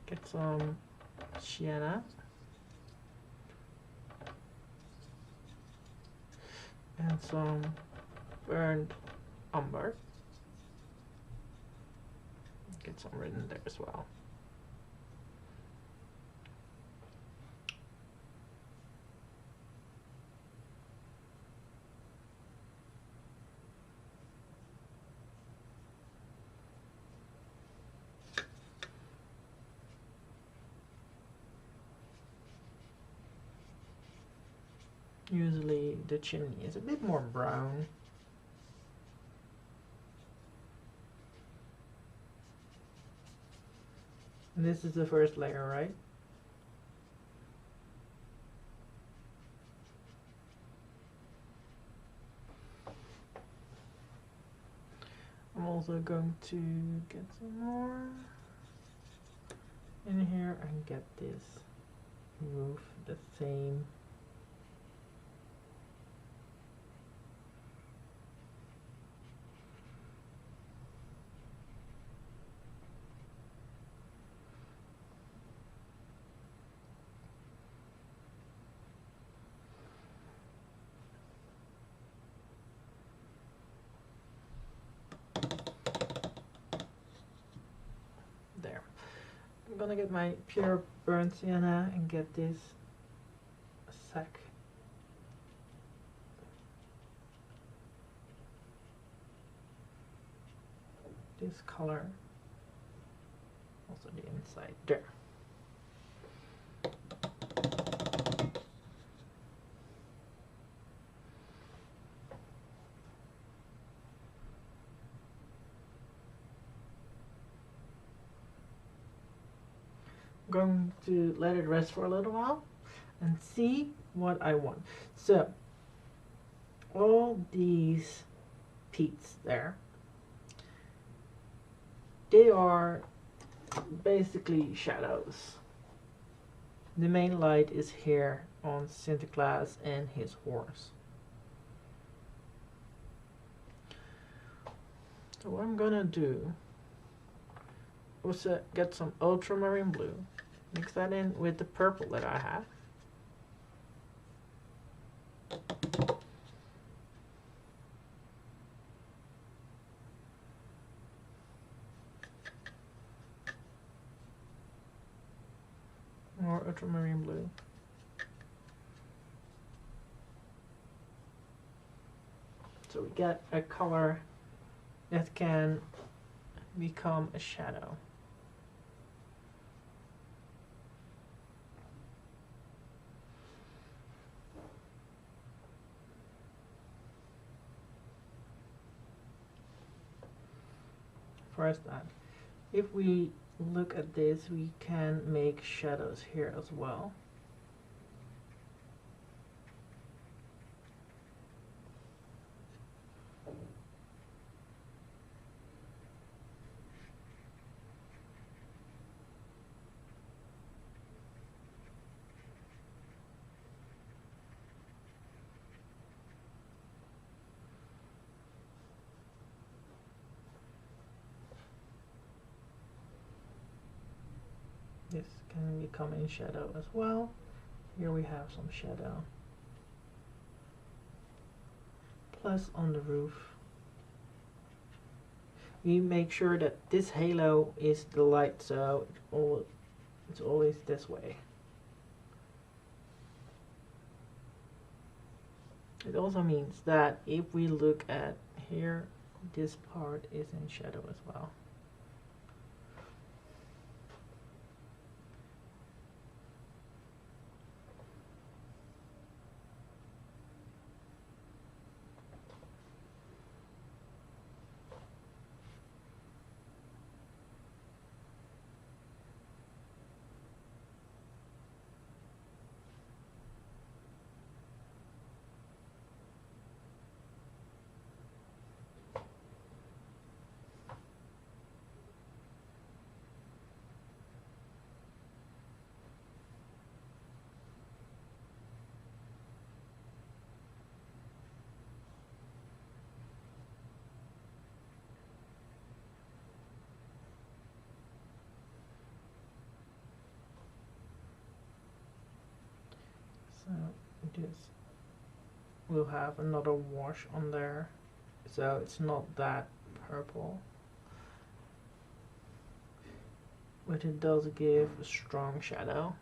Get some sienna. And some burnt umber. Get some red in there as well. Usually the chimney is a bit more brown. And this is the first layer, right? I'm also going to get some more in here and get this roof the same. There. I'm gonna get my pure burnt sienna and get this sack. This color. Also the inside. There. I'm going to let it rest for a little while and see what I want. So all these peats there, they are basically shadows. The main light is here on Sinterklaas and his horse. So what I'm gonna do was get some ultramarine blue, mix that in with the purple that I have. More ultramarine blue. So we get a color that can become a shadow. First that, if we look at this, we can make shadows here as well. This can become in shadow as well. Here we have some shadow. Plus on the roof, we make sure that this halo is the light, so it's always this way. It also means that if we look at here, this part is in shadow as well. So this will have another wash on there, so it's not that purple, but it does give a strong shadow.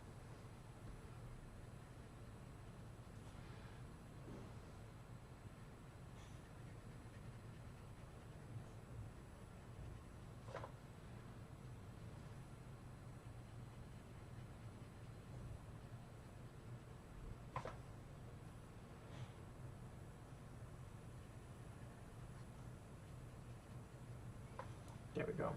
There we go.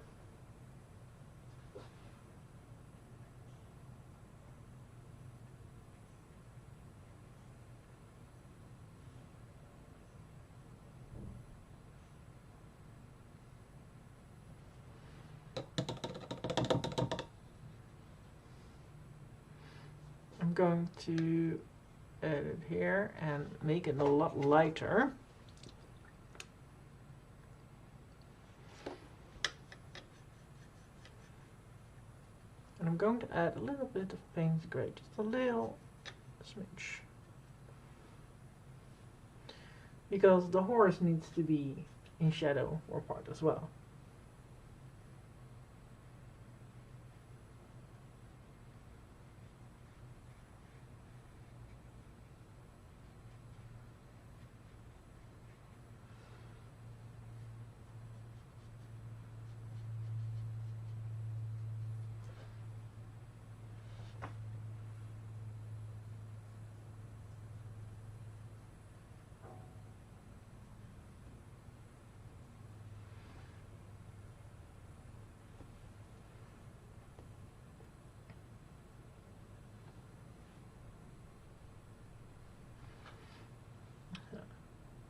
I'm going to edit here and make it a lot lighter. And I'm going to add a little bit of paint gray, just a little smidge. Because the horse needs to be in shadow for part as well.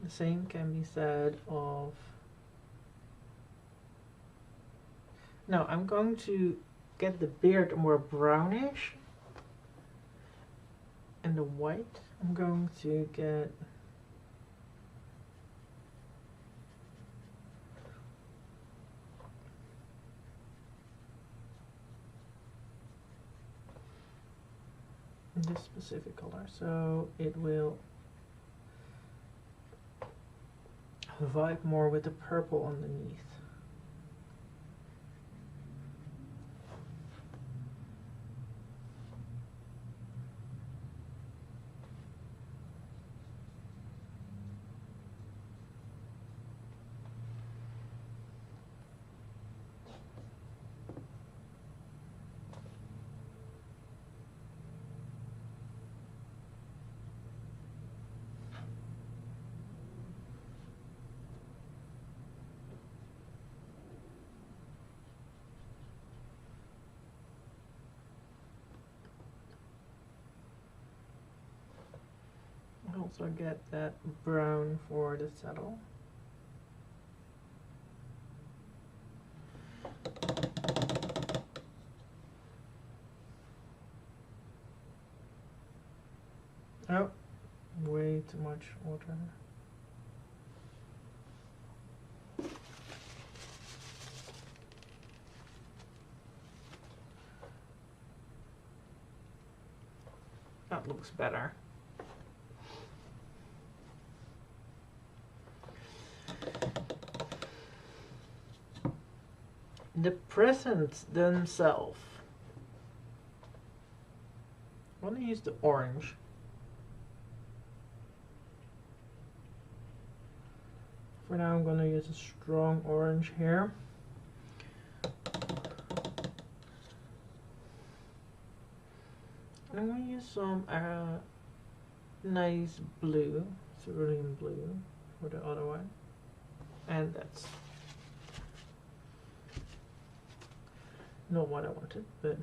The same can be said of... Now I'm going to get the beard more brownish. And the white, I'm going to get... this specific color, so it will vibe more with the purple underneath. Also get that brown for the saddle. Oh, way too much water. That looks better. The presents themselves. I want to use the orange. For now I'm going to use a strong orange here. I'm going to use some nice blue, cerulean blue for the other one. And that's not what I wanted, but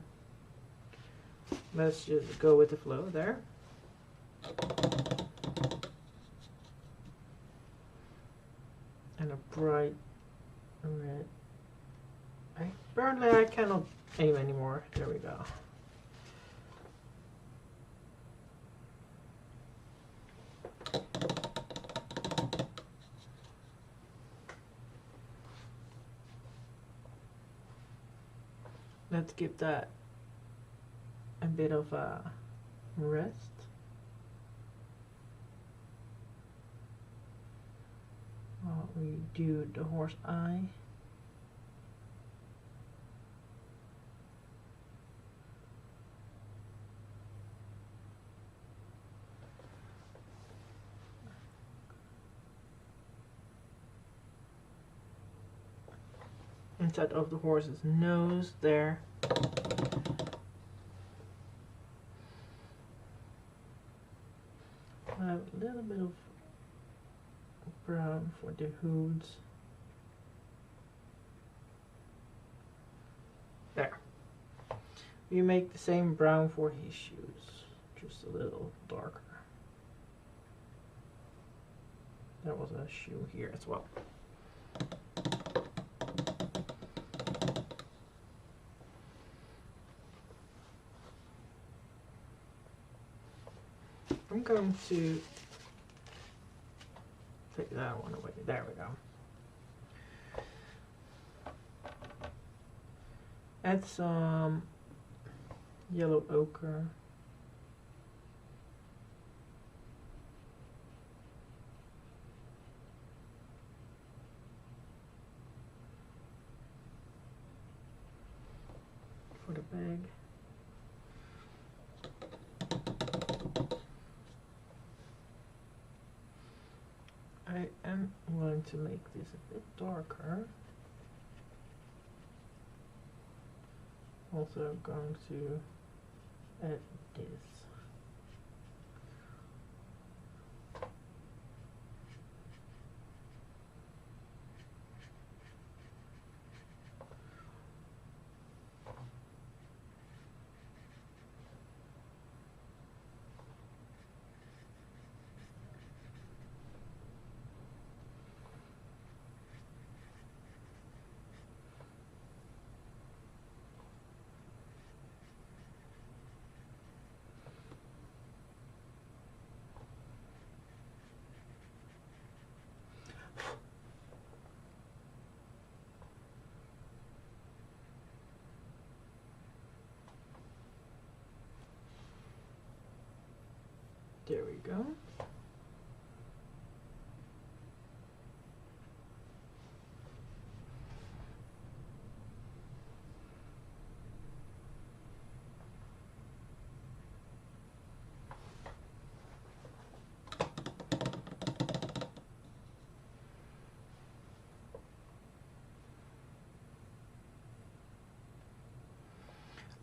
let's just go with the flow there. And a bright red. Apparently I cannot aim anymore. There we go. Let's give that a bit of a rest. While we do the horse eye. Inside of the horse's nose there. A little bit of brown for the hooves. We make the same brown for his shoes, just a little darker. There was a shoe here as well. I'm going to take that one away. There we go. Add some yellow ochre. For the bag. I am going to make this a bit darker. Also going to add this. There we go.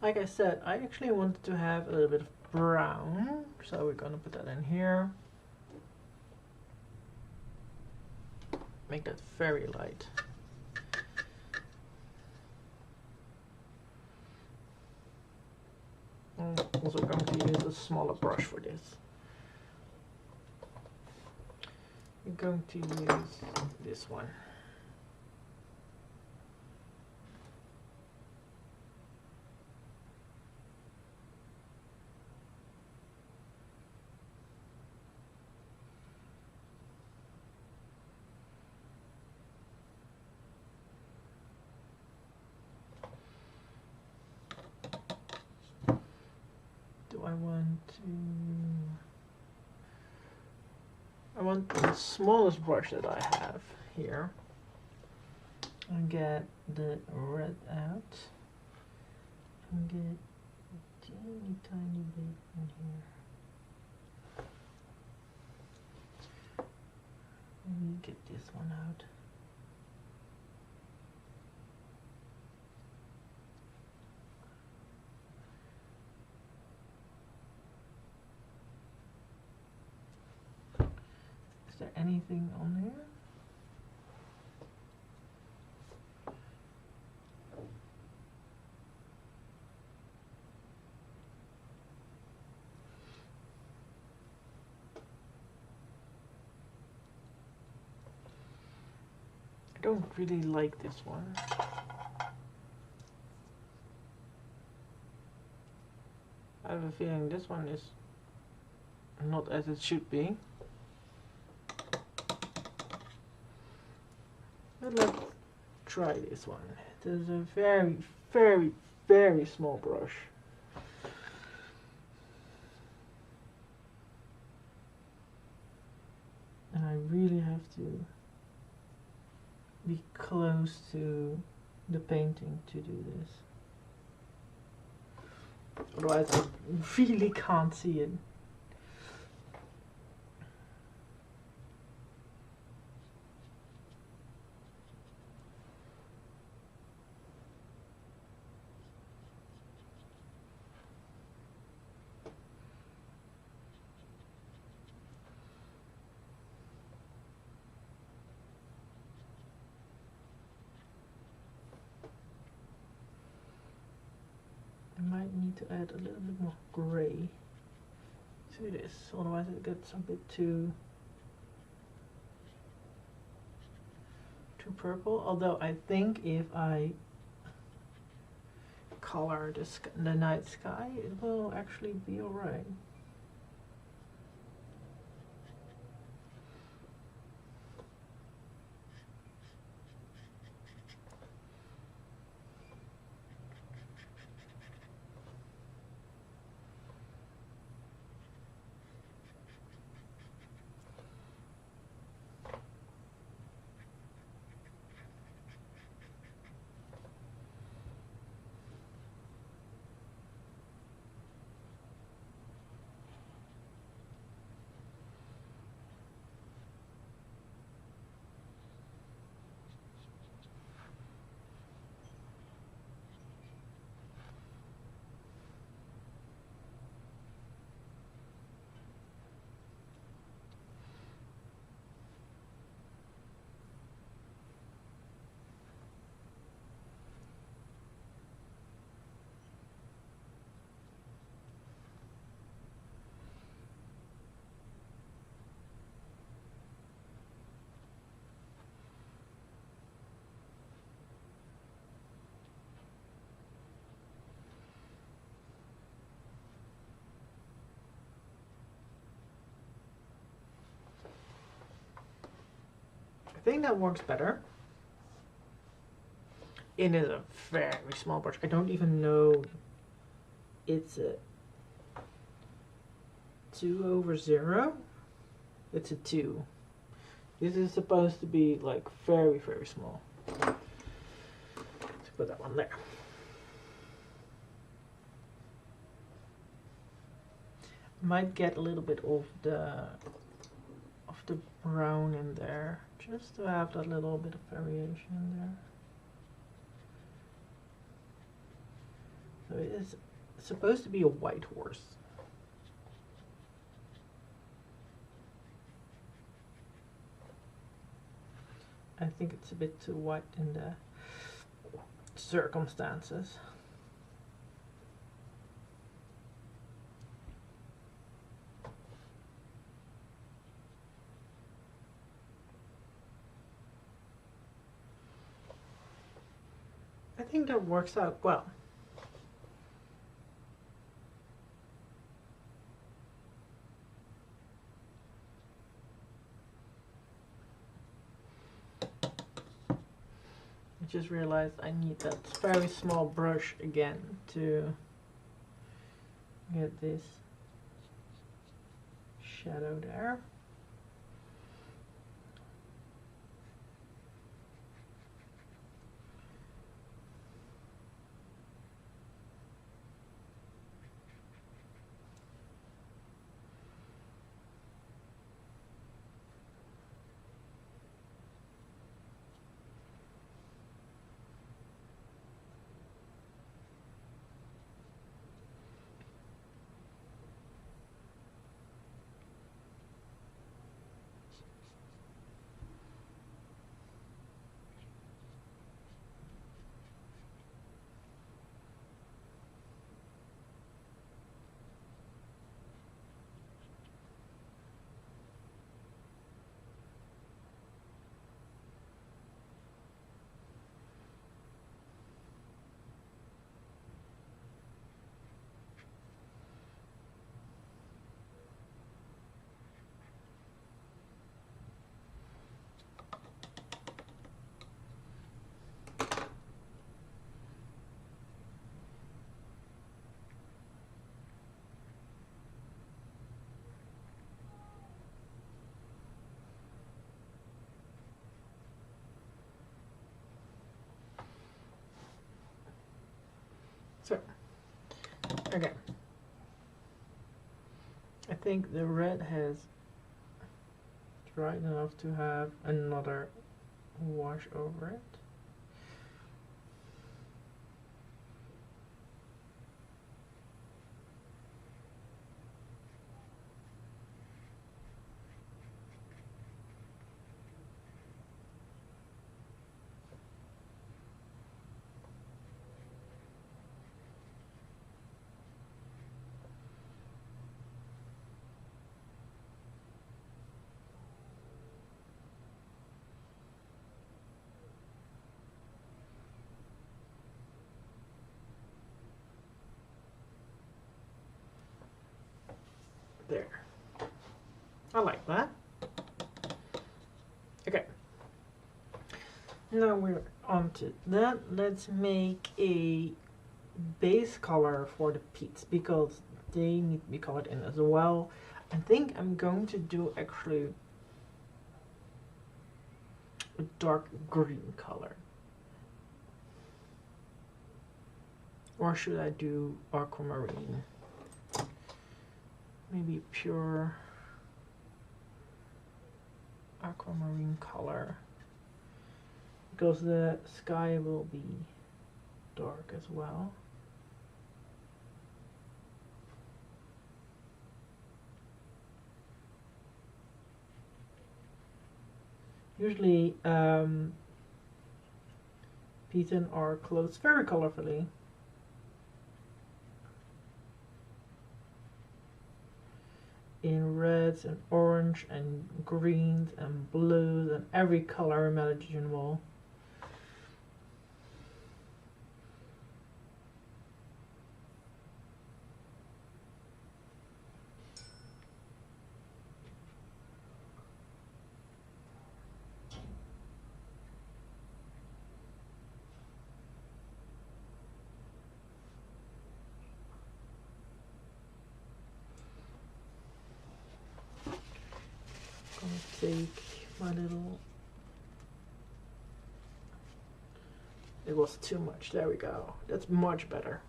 Like I said, I actually wanted to have a little bit of brown, so we're gonna put that in here. Make that very light. I'm also going to use a smaller brush for this. I'm going to use this one. I want the smallest brush that I have here. And get the red out. And get a teeny tiny bit in here. Let me get this one out. Is there anything on there? I don't really like this one. I have a feeling this one is not as it should be. But let's try this one. It is a very, very, very small brush. And I really have to be close to the painting to do this. Otherwise I really can't see it. I might need to add a little bit more gray to this, otherwise it gets a bit too purple. Although I think if I color the night sky, it will actually be alright. I think that works better. It is a very small brush. I don't even know it's a 2/0. It's a 2. This is supposed to be like very small. Let's put that one there. Might get a little bit of the brown in there, just to have that little bit of variation in there. So it is supposed to be a white horse. I think it's a bit too white in the circumstances. I think that works out well. I just realized I need that very small brush again to get this shadow there. So, again, I think the red has dried enough to have another wash over it. There. I like that. Okay. Now we're on to that. Let's make a base color for the peats because they need to be colored in as well. I think I'm going to do actually a dark green color. Or should I do aquamarine? Maybe pure aquamarine color. Because the sky will be dark as well. Usually, peaten are clothed very colorfully. In reds and orange and greens and blues and every color imaginable. Gonna take my little, it was too much, there we go, that's much better.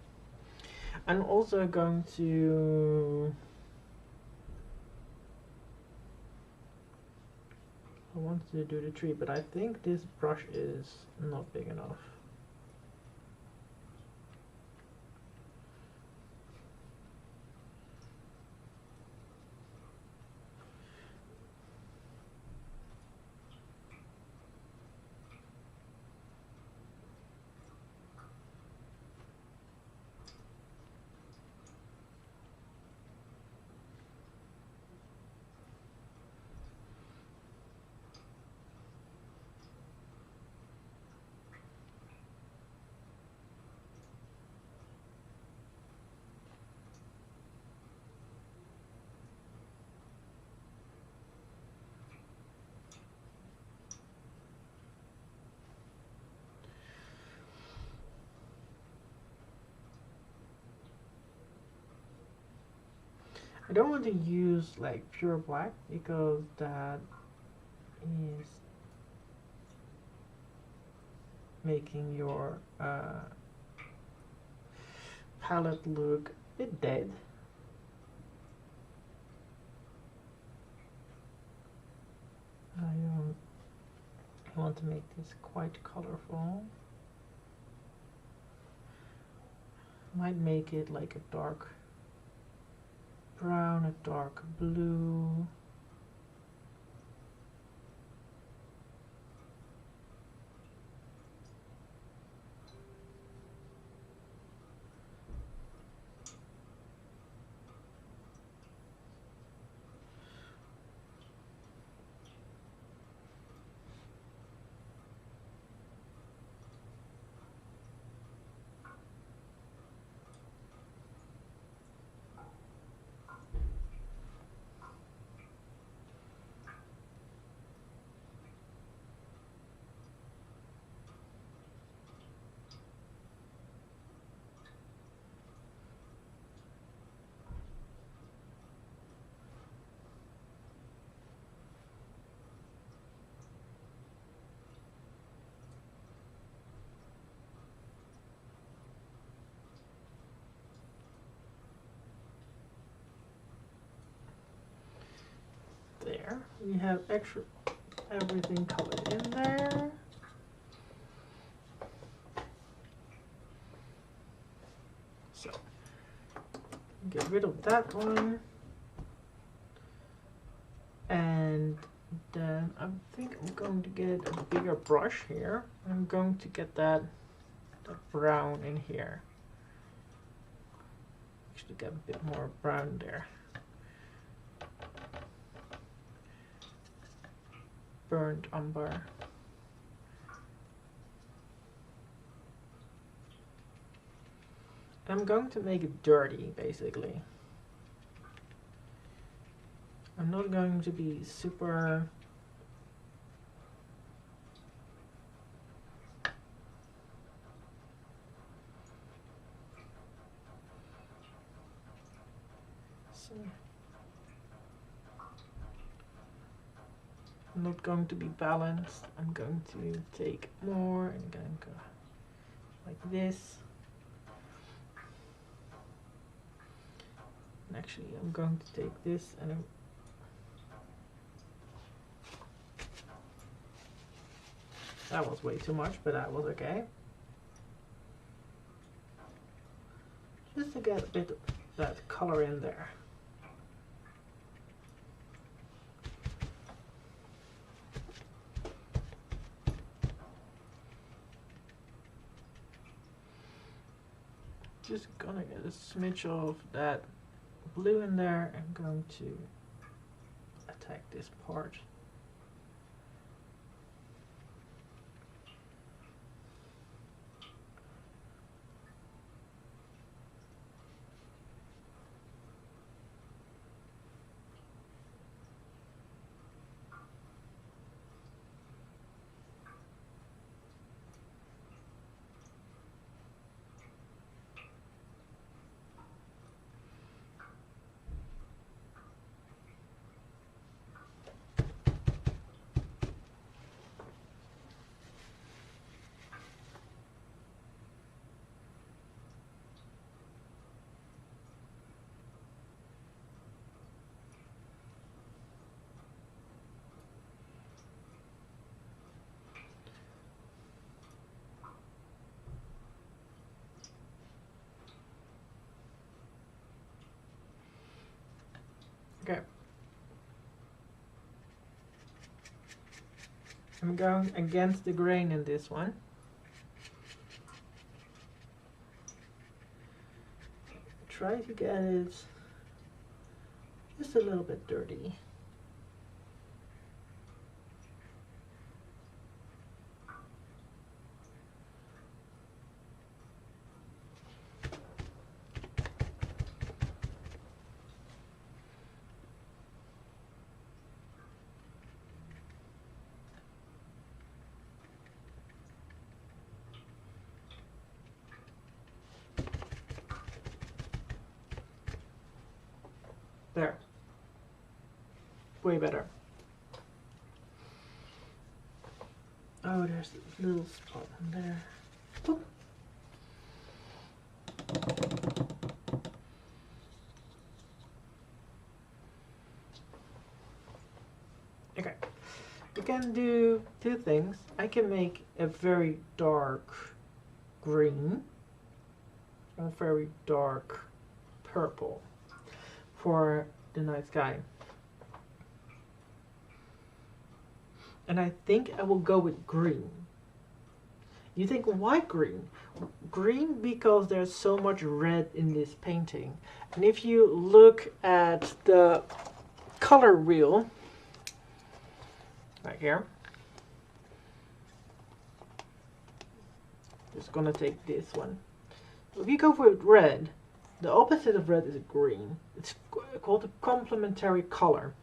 I'm also going to, I wanted to do the tree, but I think this brush is not big enough. I don't want to use like pure black because that is making your palette look a bit dead. I want to make this quite colorful. Might make it like a dark brown, a dark blue. There, we have extra everything colored in there. So, get rid of that one. And then I think I'm going to get a bigger brush here. I'm going to get that brown in here. Actually get a bit more brown there. Burnt umber. I'm going to make it dirty, basically. I'm not going to be super I'm not going to be balanced. I'm going to take more and going to go like this. And actually, I'm going to take this and that was way too much, but that was okay. Just to get a bit of that color in there. Just gonna get a smidge of that blue in there. I'm going to attack this part. Okay. I'm going against the grain in this one. Try to get it just a little bit dirty. There. Way better. Oh, there's a little spot in there. Oop. Okay. We can do two things. I can make a very dark green or very dark purple for the night sky. And I think I will go with green. You think, why green? Green because there's so much red in this painting. And if you look at the color wheel, right here, just gonna take this one. If you go for red, the opposite of red is green. It's called a complementary color.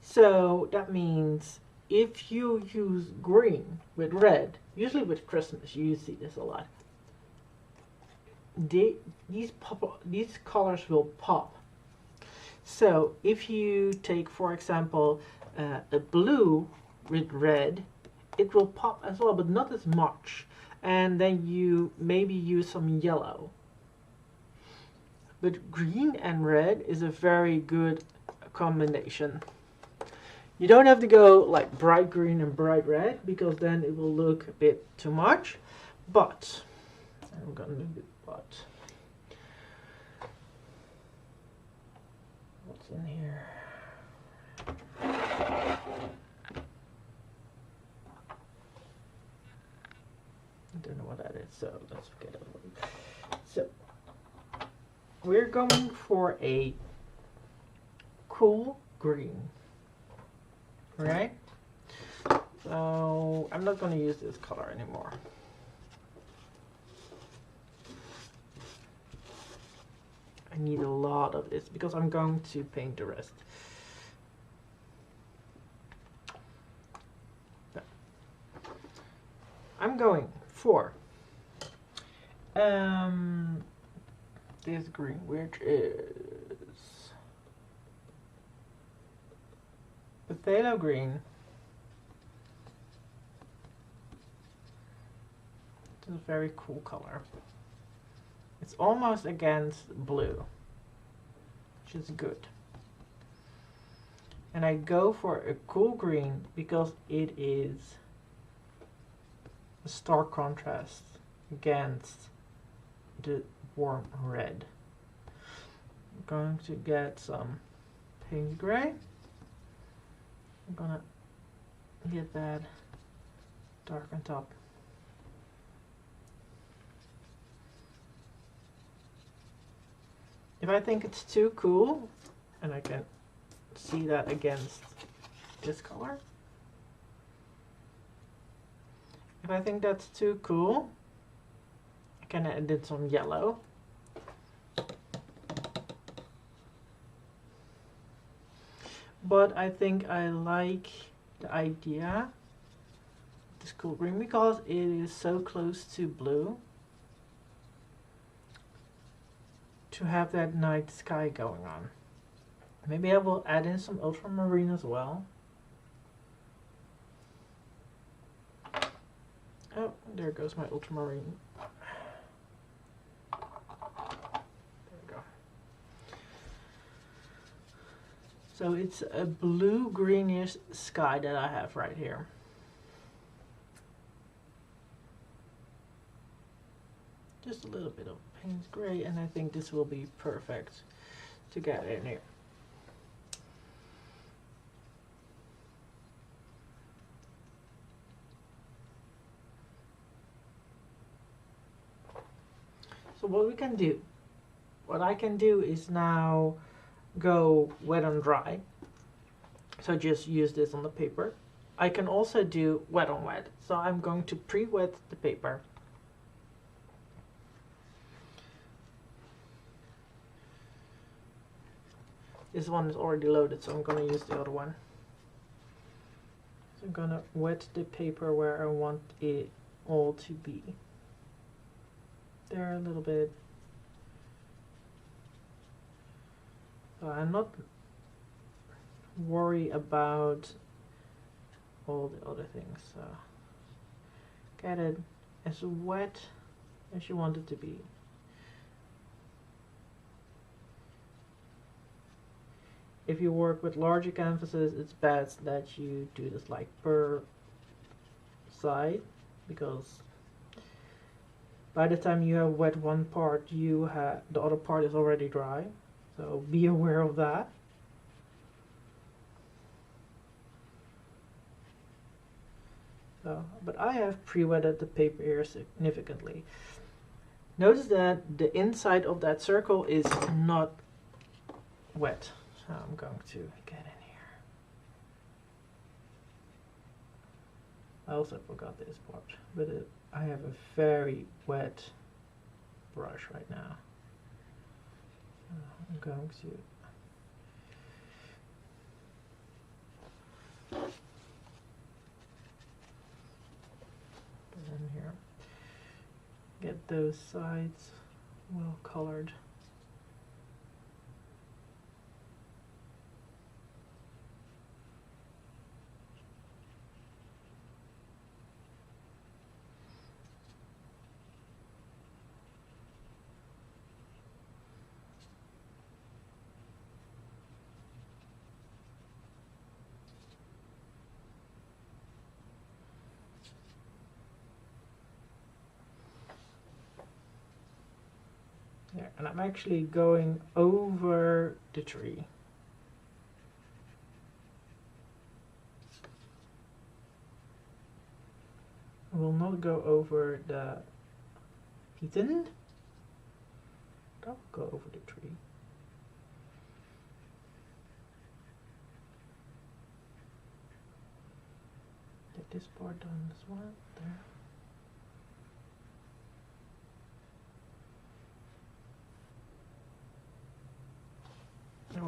So that means if you use green with red, usually with Christmas, you see this a lot. These colors will pop. So if you take, for example, a blue with red, it will pop as well, but not as much. And then you maybe use some yellow. But green and red is a very good combination. You don't have to go like bright green and bright red because then it will look a bit too much. But I'm gonna do it. But what's in here? I don't know what that is, so let's forget it. So we're going for a cool green. Right? So I'm not going to use this color anymore. I I need a lot of this because I'm going to paint the rest. I'm going for this green, which is potato green. It's a very cool color. It's almost against blue, which is good. And I go for a cool green because it is a stark contrast against the warm red. I'm going to get some paint gray. I'm gonna get that dark on top. If I think it's too cool, and I can see that against this color, if I think that's too cool, I can add in some yellow. But I think I like the idea of this cool green because it is so close to blue, to have that night sky going on. Maybe I will add in some ultramarine as well. Oh, there goes my ultramarine. There we go. So it's a blue greenish sky that I have right here. Just a little bit of Payne's gray, and I think this will be perfect to get in here. So what I can do is now go wet on dry. So just use this on the paper. I can also do wet on wet. So I'm going to pre-wet the paper. This one is already loaded, so I'm going to use the other one. So I'm going to wet the paper where I want it all to be. There a little bit. So I'm not worried about all the other things. So get it as wet as you want it to be. If you work with larger canvases, it's best that you do this like per side, because by the time you have wet one part, the other part is already dry. So be aware of that. So, but I have pre-wetted the paper here significantly. Notice that the inside of that circle is not wet. So I'm going to get in here. I also forgot this part, but I have a very wet brush right now. I'm going to put in here. Get those sides well colored. There, and I'm actually going over the tree. I will not go over the heathen. I'll go over the tree. Get this part done as well. There.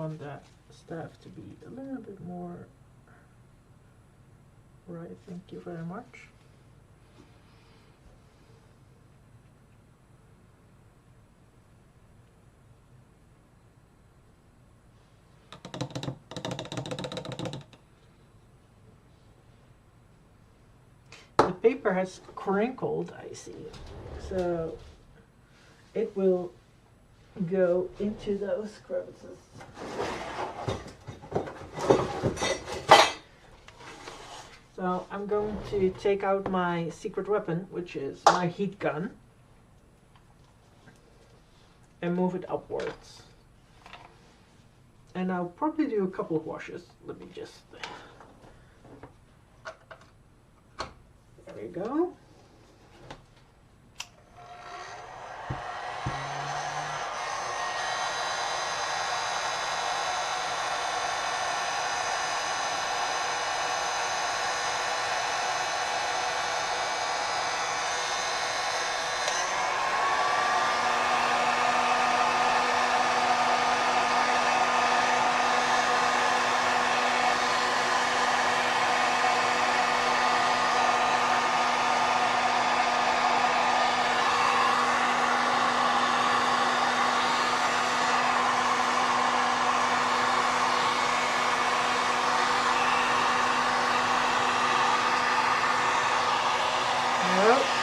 want that staff to be a little bit more right. Thank you very much. The paper has crinkled, I see, so it will go into those crevices. So I'm going to take out my secret weapon, which is my heat gun, and move it upwards. And I'll probably do a couple of washes. Let me just... There we go.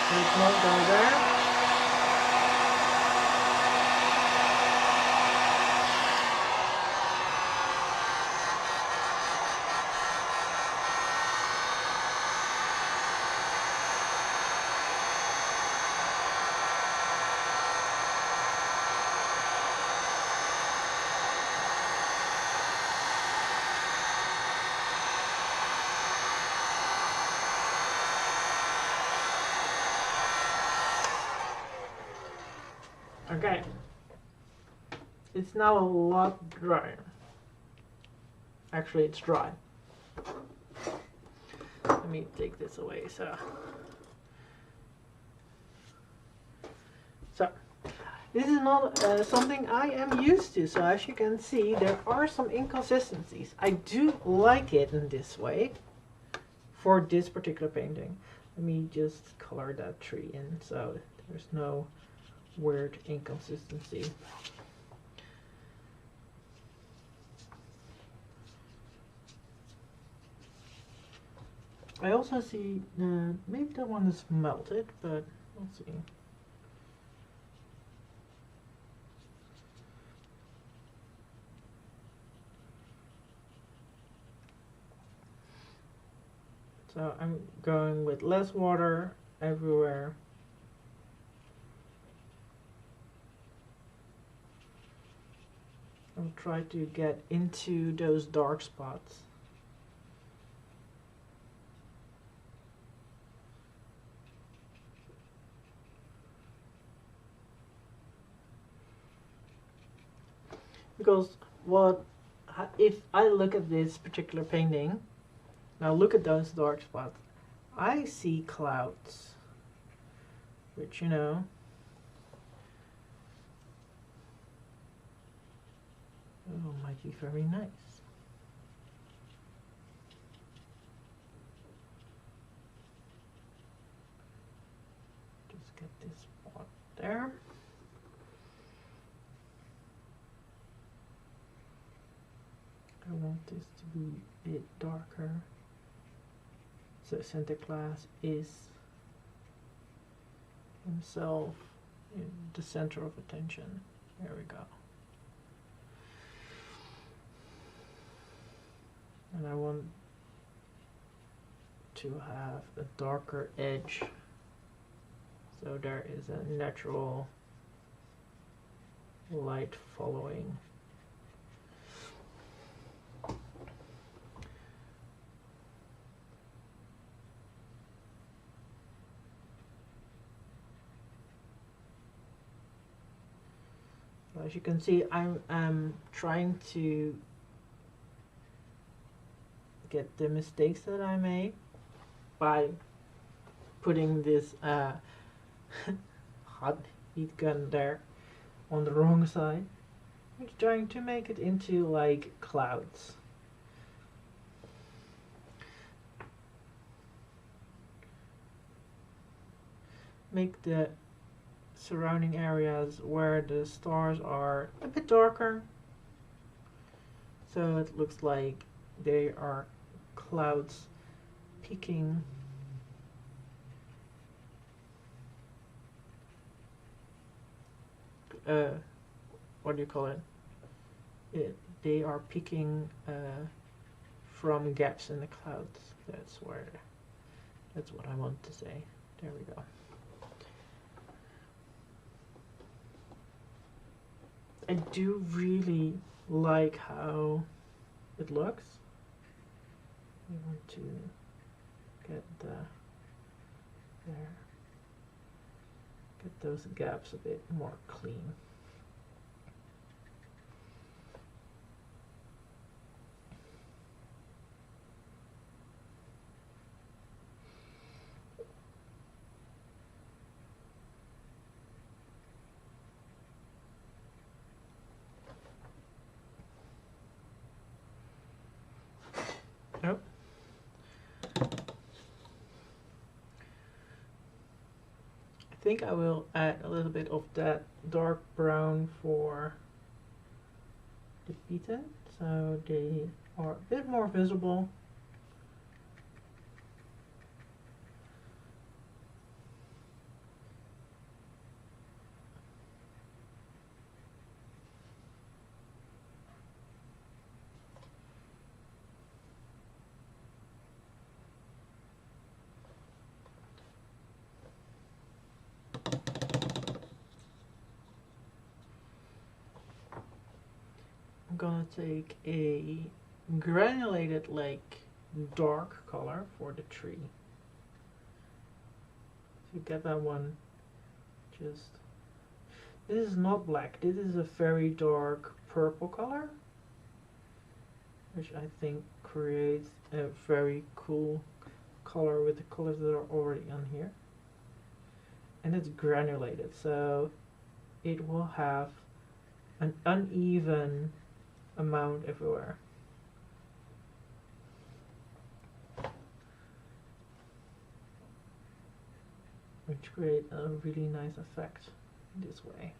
It's not going there. Okay, it's now a lot drier. Actually, it's dry. Let me take this away. So this is not something I am used to. So as you can see, there are some inconsistencies. I do like it in this way for this particular painting. Let me just color that tree in so there's no weird inconsistency. I also see maybe that one is melted, but we'll see. So I'm going with less water everywhere. I'll try to get into those dark spots. Because if I look at this particular painting, now look at those dark spots, I see clouds, which, you know, oh, might be very nice. Just get this spot there. I want this to be a bit darker. So Sinterklaas is himself in the center of attention. There we go. And I want to have a darker edge, so there is a natural light following. As you can see, I'm trying to get the mistakes that I made by putting this hot heat gun there on the wrong side. I'm trying to make it into like clouds. Make the surrounding areas where the stars are a bit darker, so it looks like they are clouds peeking. What do you call it? They are peeking from gaps in the clouds. That's what I want to say. There we go. I do really like how it looks. I want to get get those gaps a bit more clean. Nope. I think I will add a little bit of that dark brown for the beaten, so they are a bit more visible. I'm gonna take a granulated like dark color for the tree. So you get that one, just, this is not black, this is a very dark purple color, which I think creates a very cool color with the colors that are already on here. And it's granulated, so it will have an uneven amount everywhere. Which create a really nice effect this way.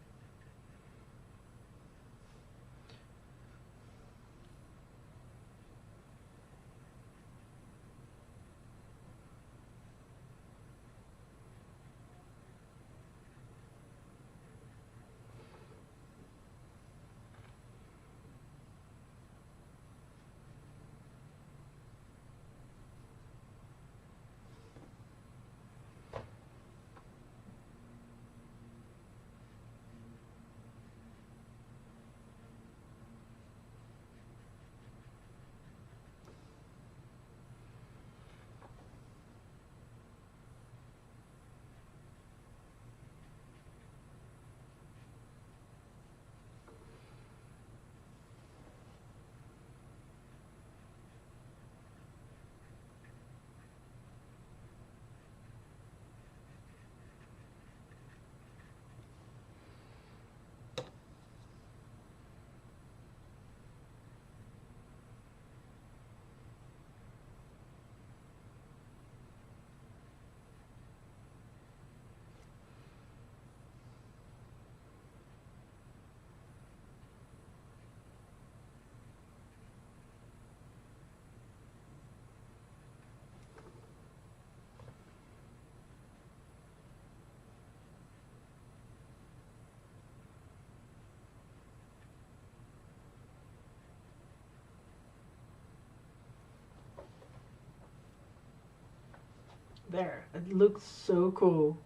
There, it looks so cool.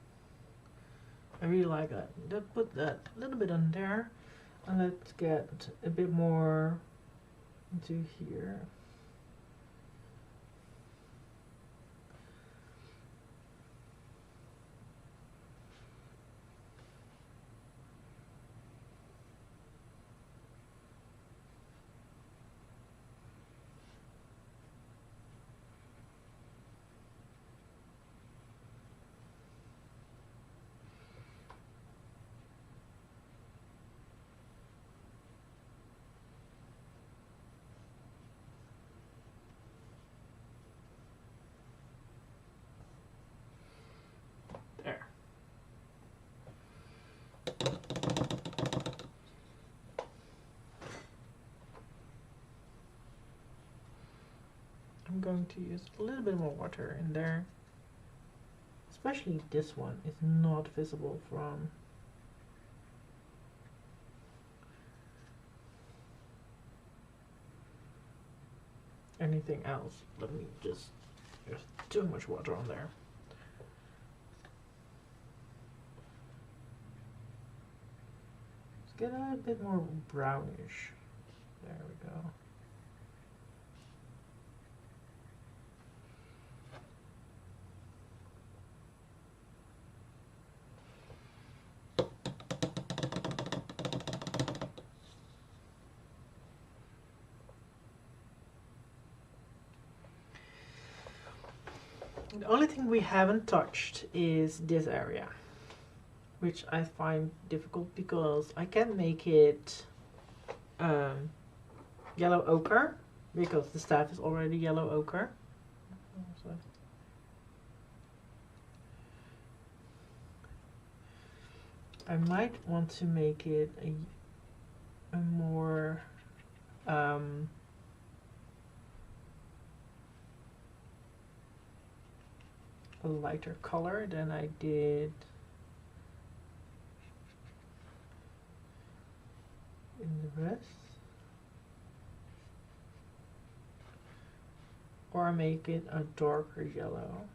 I really like that. Let's put that a little bit on there, and let's get a bit more into here. I'm going to use a little bit more water in there. Especially this one is not visible from anything else. Let me just, there's too much water on there. Let's get a bit more brownish. There we go. The only thing we haven't touched is this area, which I find difficult because I can make it yellow ochre because the staff is already yellow ochre. I might want to make it a more a lighter color than I did in the rest, or make it a darker yellow.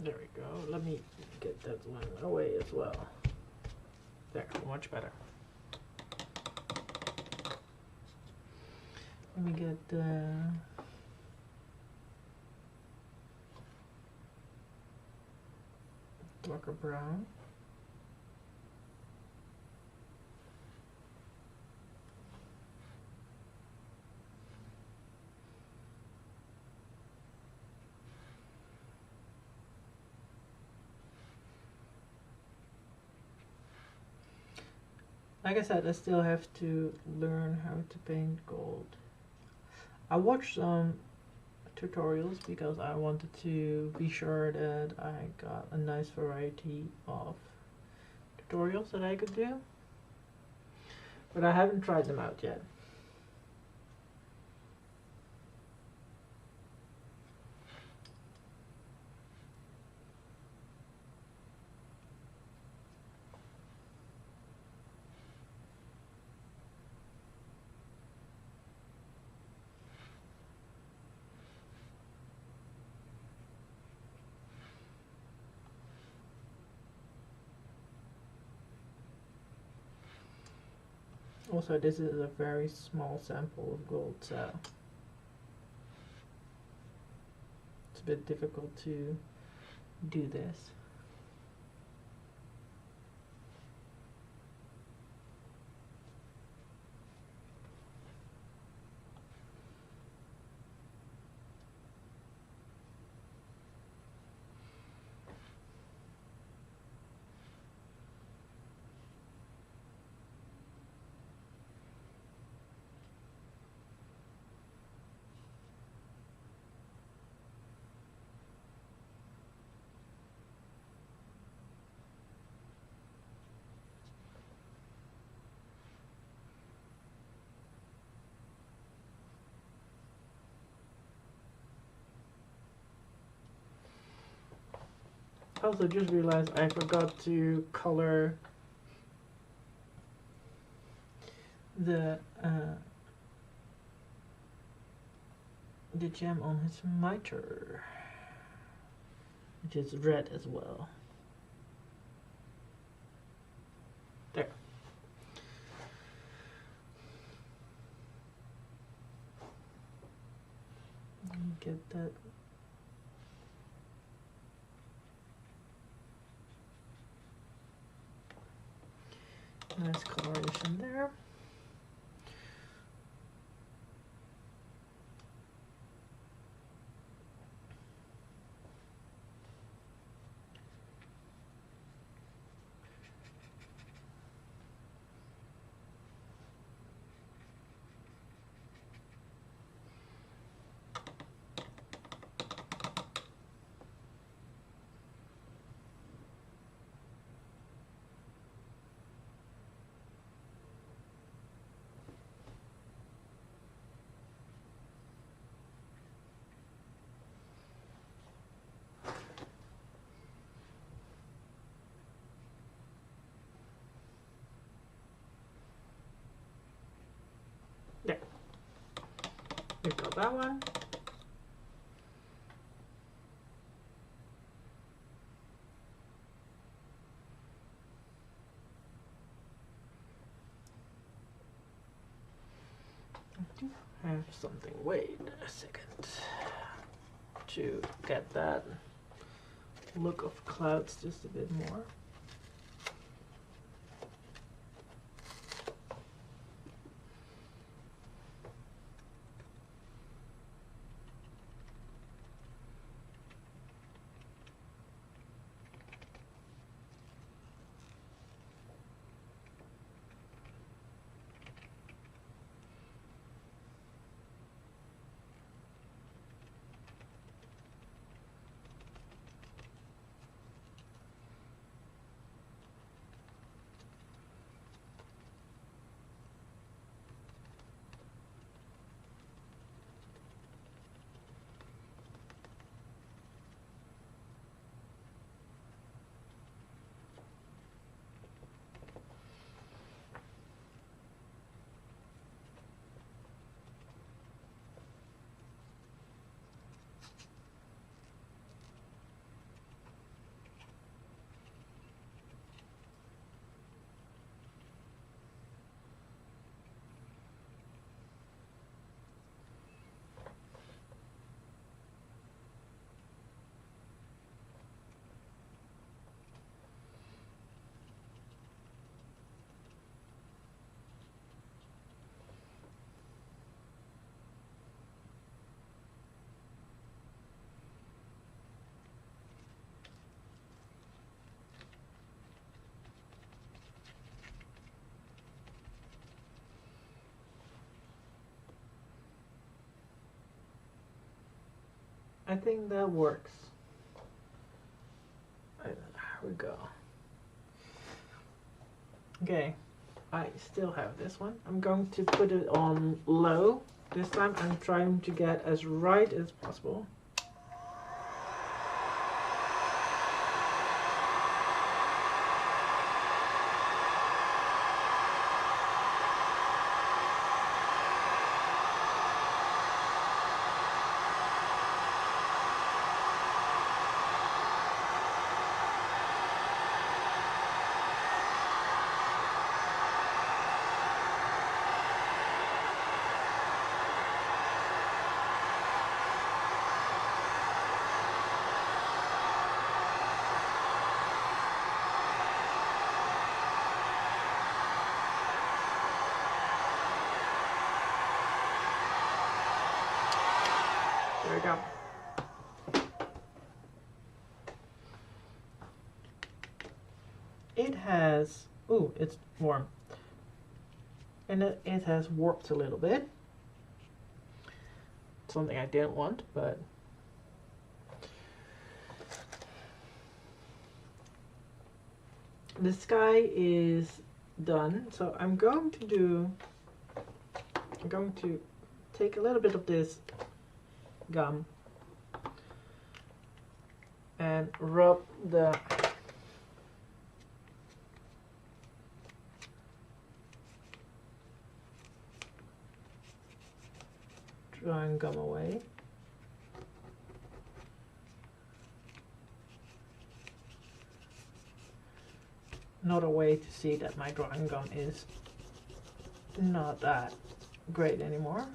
There we go. Let me get that one away as well. There, much better. Let me get the darker brown. Like I said, I still have to learn how to paint gold. I watched some tutorials because I wanted to be sure that I got a nice variety of tutorials that I could do, but I haven't tried them out yet. Also, this is a very small sample of gold, so it's a bit difficult to do this. Also, just realized I forgot to color the gem on his mitre, which is red as well. There. Get that. Nice coloration there. There. We've got that one. I do have something. Wait a second. To get that look of clouds just a bit more. I think that works. There we go. Okay, I still have this one. I'm going to put it on low. This time I'm trying to get as right as possible. There we go. It has, ooh, it's warm. And it has warped a little bit. Something I didn't want, but the sky is done. So I'm going to take a little bit of this gum and rub the drawing gum away. Another way to see that my drawing gum is not that great anymore.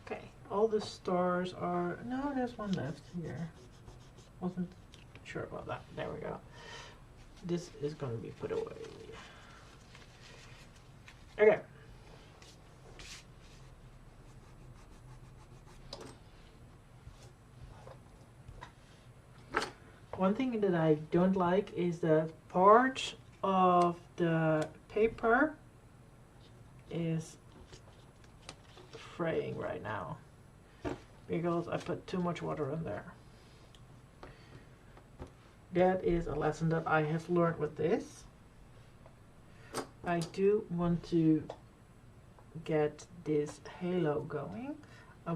Okay, all the stars are, no, there's one left here. Wasn't sure about that. There we go. This is going to be put away. Okay. One thing that I don't like is that part of the paper is fraying right now because I put too much water in there. That is a lesson that I have learned with this. I do want to get this halo going. I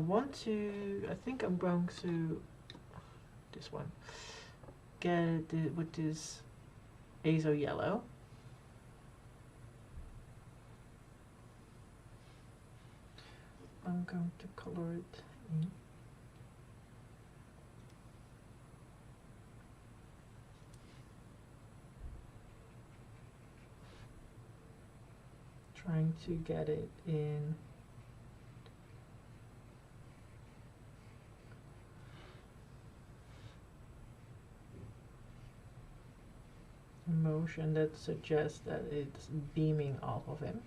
think I'm going to, this one, get it with this azo yellow. I'm going to color it in. Trying to get it in motion that suggests that it's beaming off of him.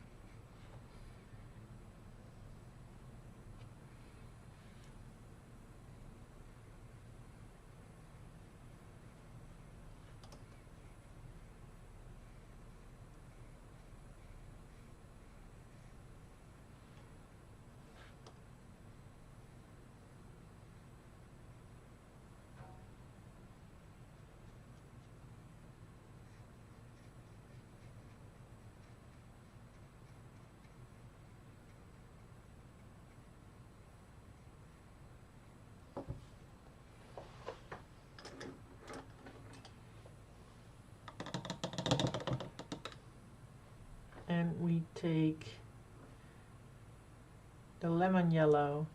And we take the lemon yellow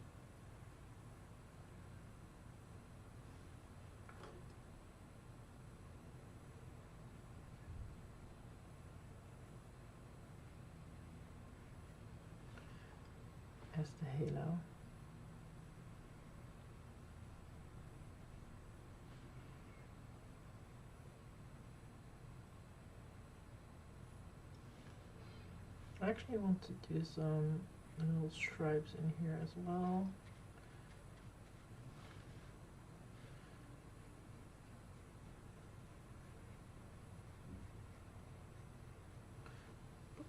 as the halo. I actually want to do some little stripes in here as well.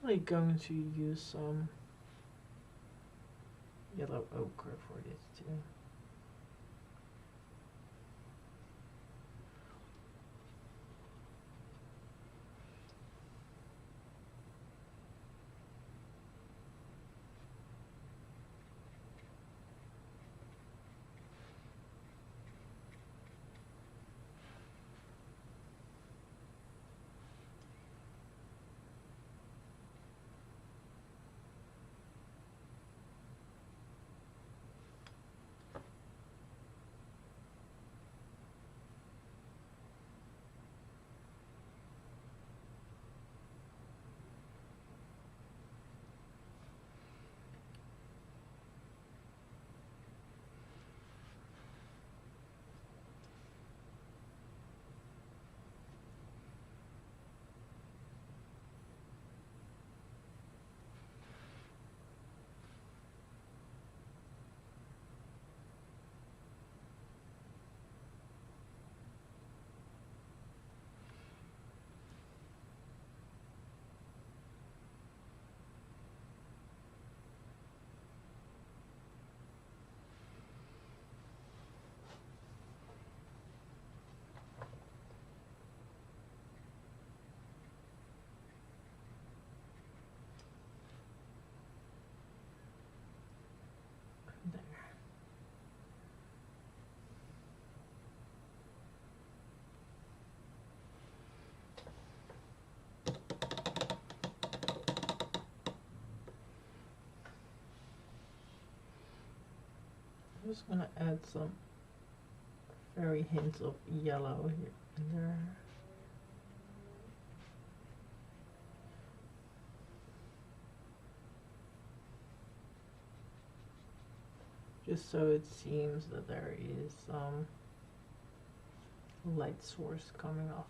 Probably going to use some yellow ochre for this too. I'm just gonna add some very hints of yellow here and there. Just so it seems that there is some light source coming off.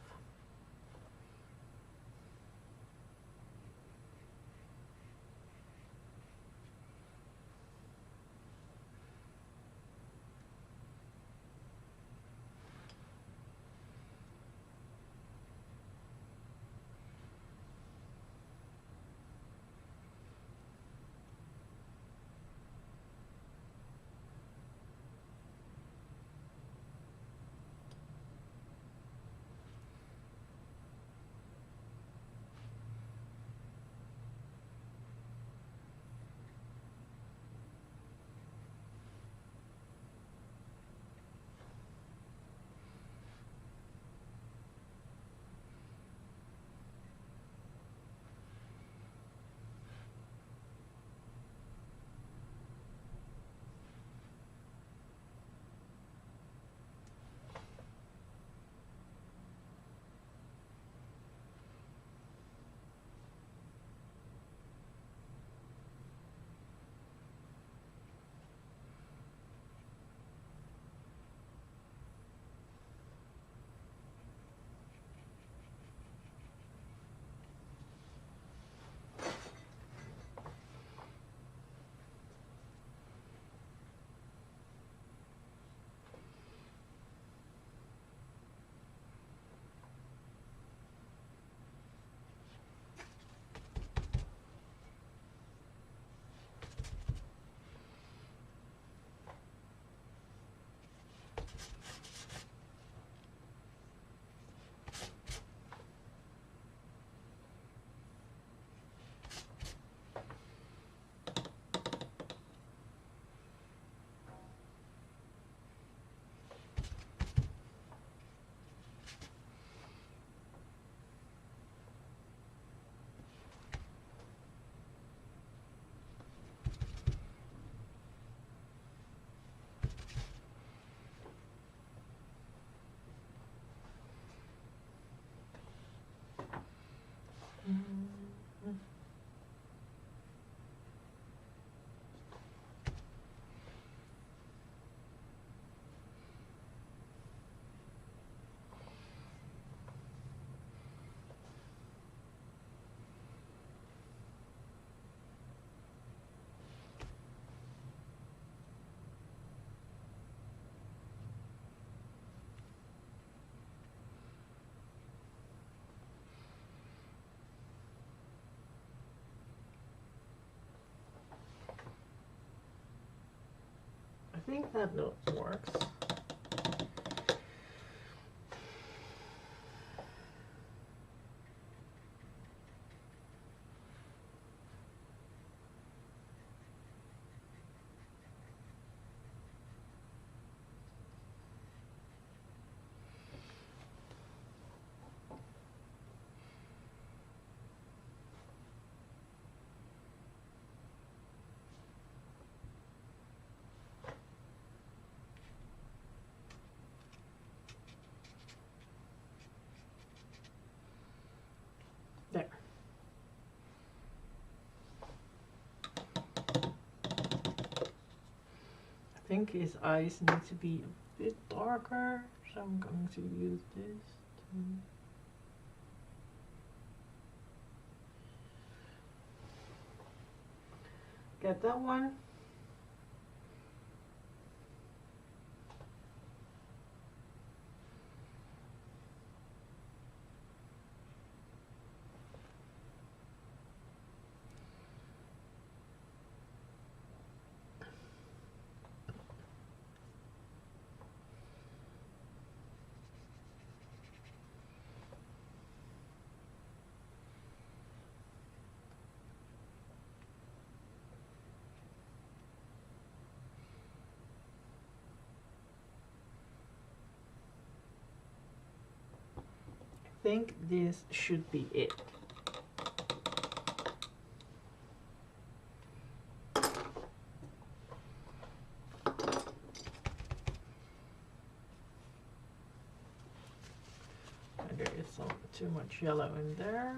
I think that note works. There. I think his eyes need to be a bit darker, so I'm going to use this to get that one. I think this should be it. there is some too much yellow in there.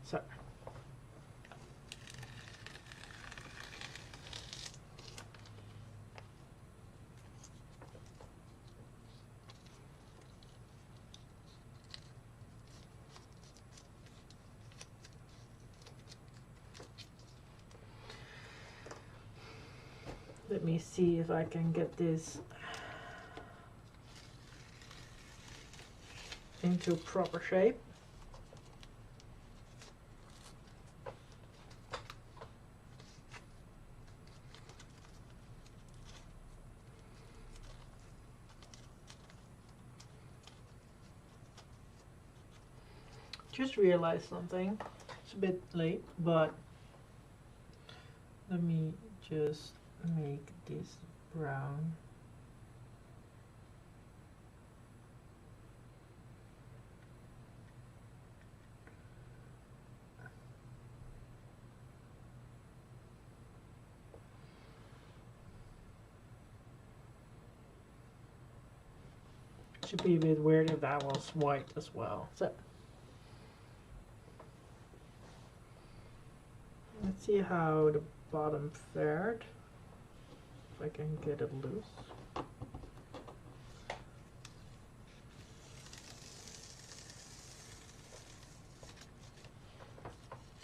So let me see if I can get this into proper shape. Just realized something. It's a bit late, but let me just make this brown. Should be a bit weird if that was white as well. So let's see how the bottom fared. If I can get it loose.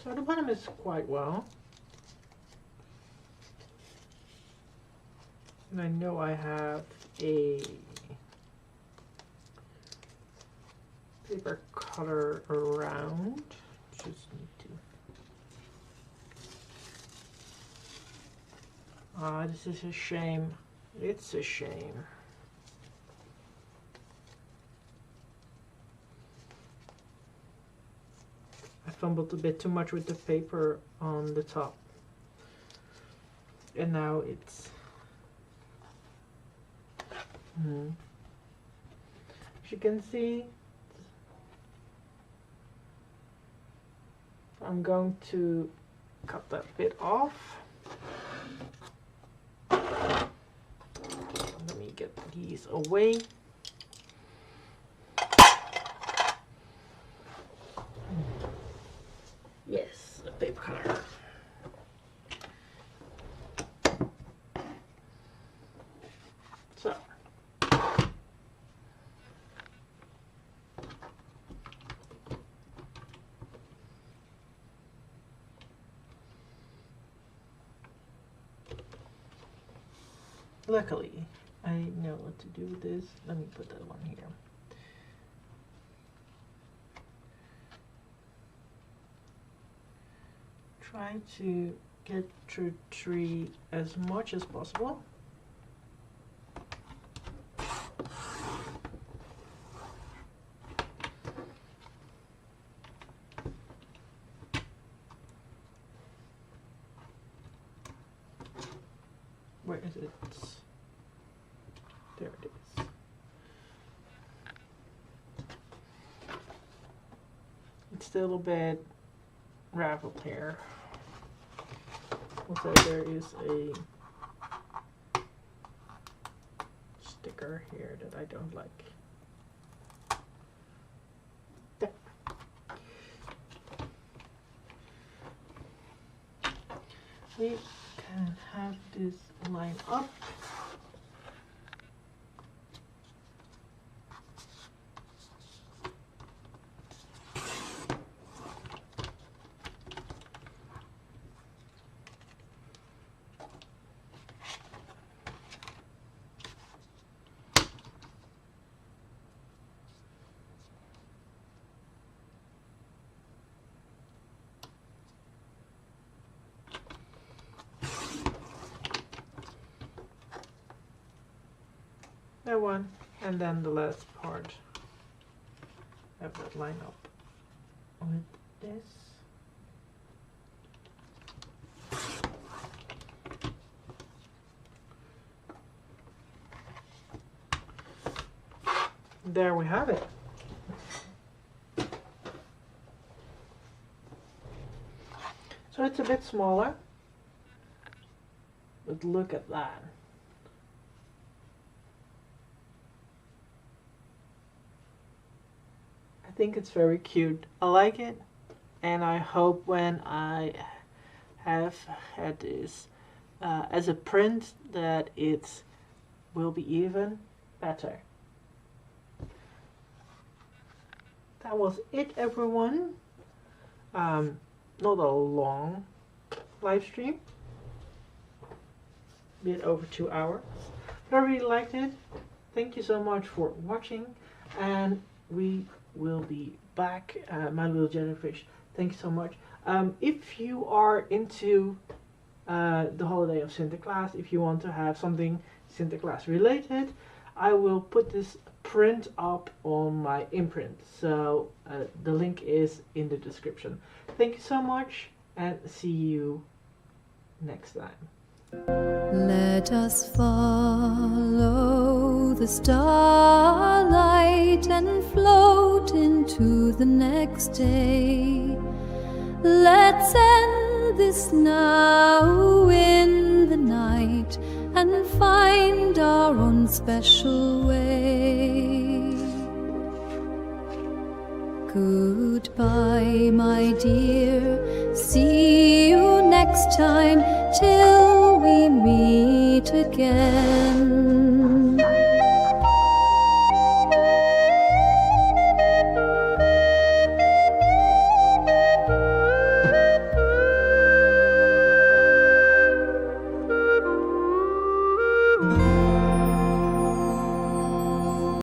So the bottom is quite well. And I know I have a paper cutter around. Just need to. Ah, this is a shame. It's a shame. I fumbled a bit too much with the paper on the top. And now it's... As you can see, I'm going to cut that bit off. Let me get these away. Yes, a paper cutter. So luckily, I know what to do with this. Let me put that one here. Try to get through the tree as much as possible. Where is it? There it is. It's still a bit raveled here. Also, there is a sticker here that I don't like. There. We can have this line up. That one, and then the last part. Have that line up with this. There we have it. So it's a bit smaller, but look at that. think it's very cute. I like it, and I hope when I have had this as a print that it will be even better. That was it, everyone. Not a long live stream, a bit over 2 hours, but I really liked it. Thank you so much for watching, and we will be back. My little jellyfish, thank you so much. If you are into the holiday of Sinterklaas, if you want to have something Sinterklaas related, I will put this print up on my imprint, so the link is in the description. Thank you so much, and see you next time.
Let us follow the starlight and float into the next day. Let's end this now in the night and find our own special way. Goodbye, my dear, see you next time till we meet again.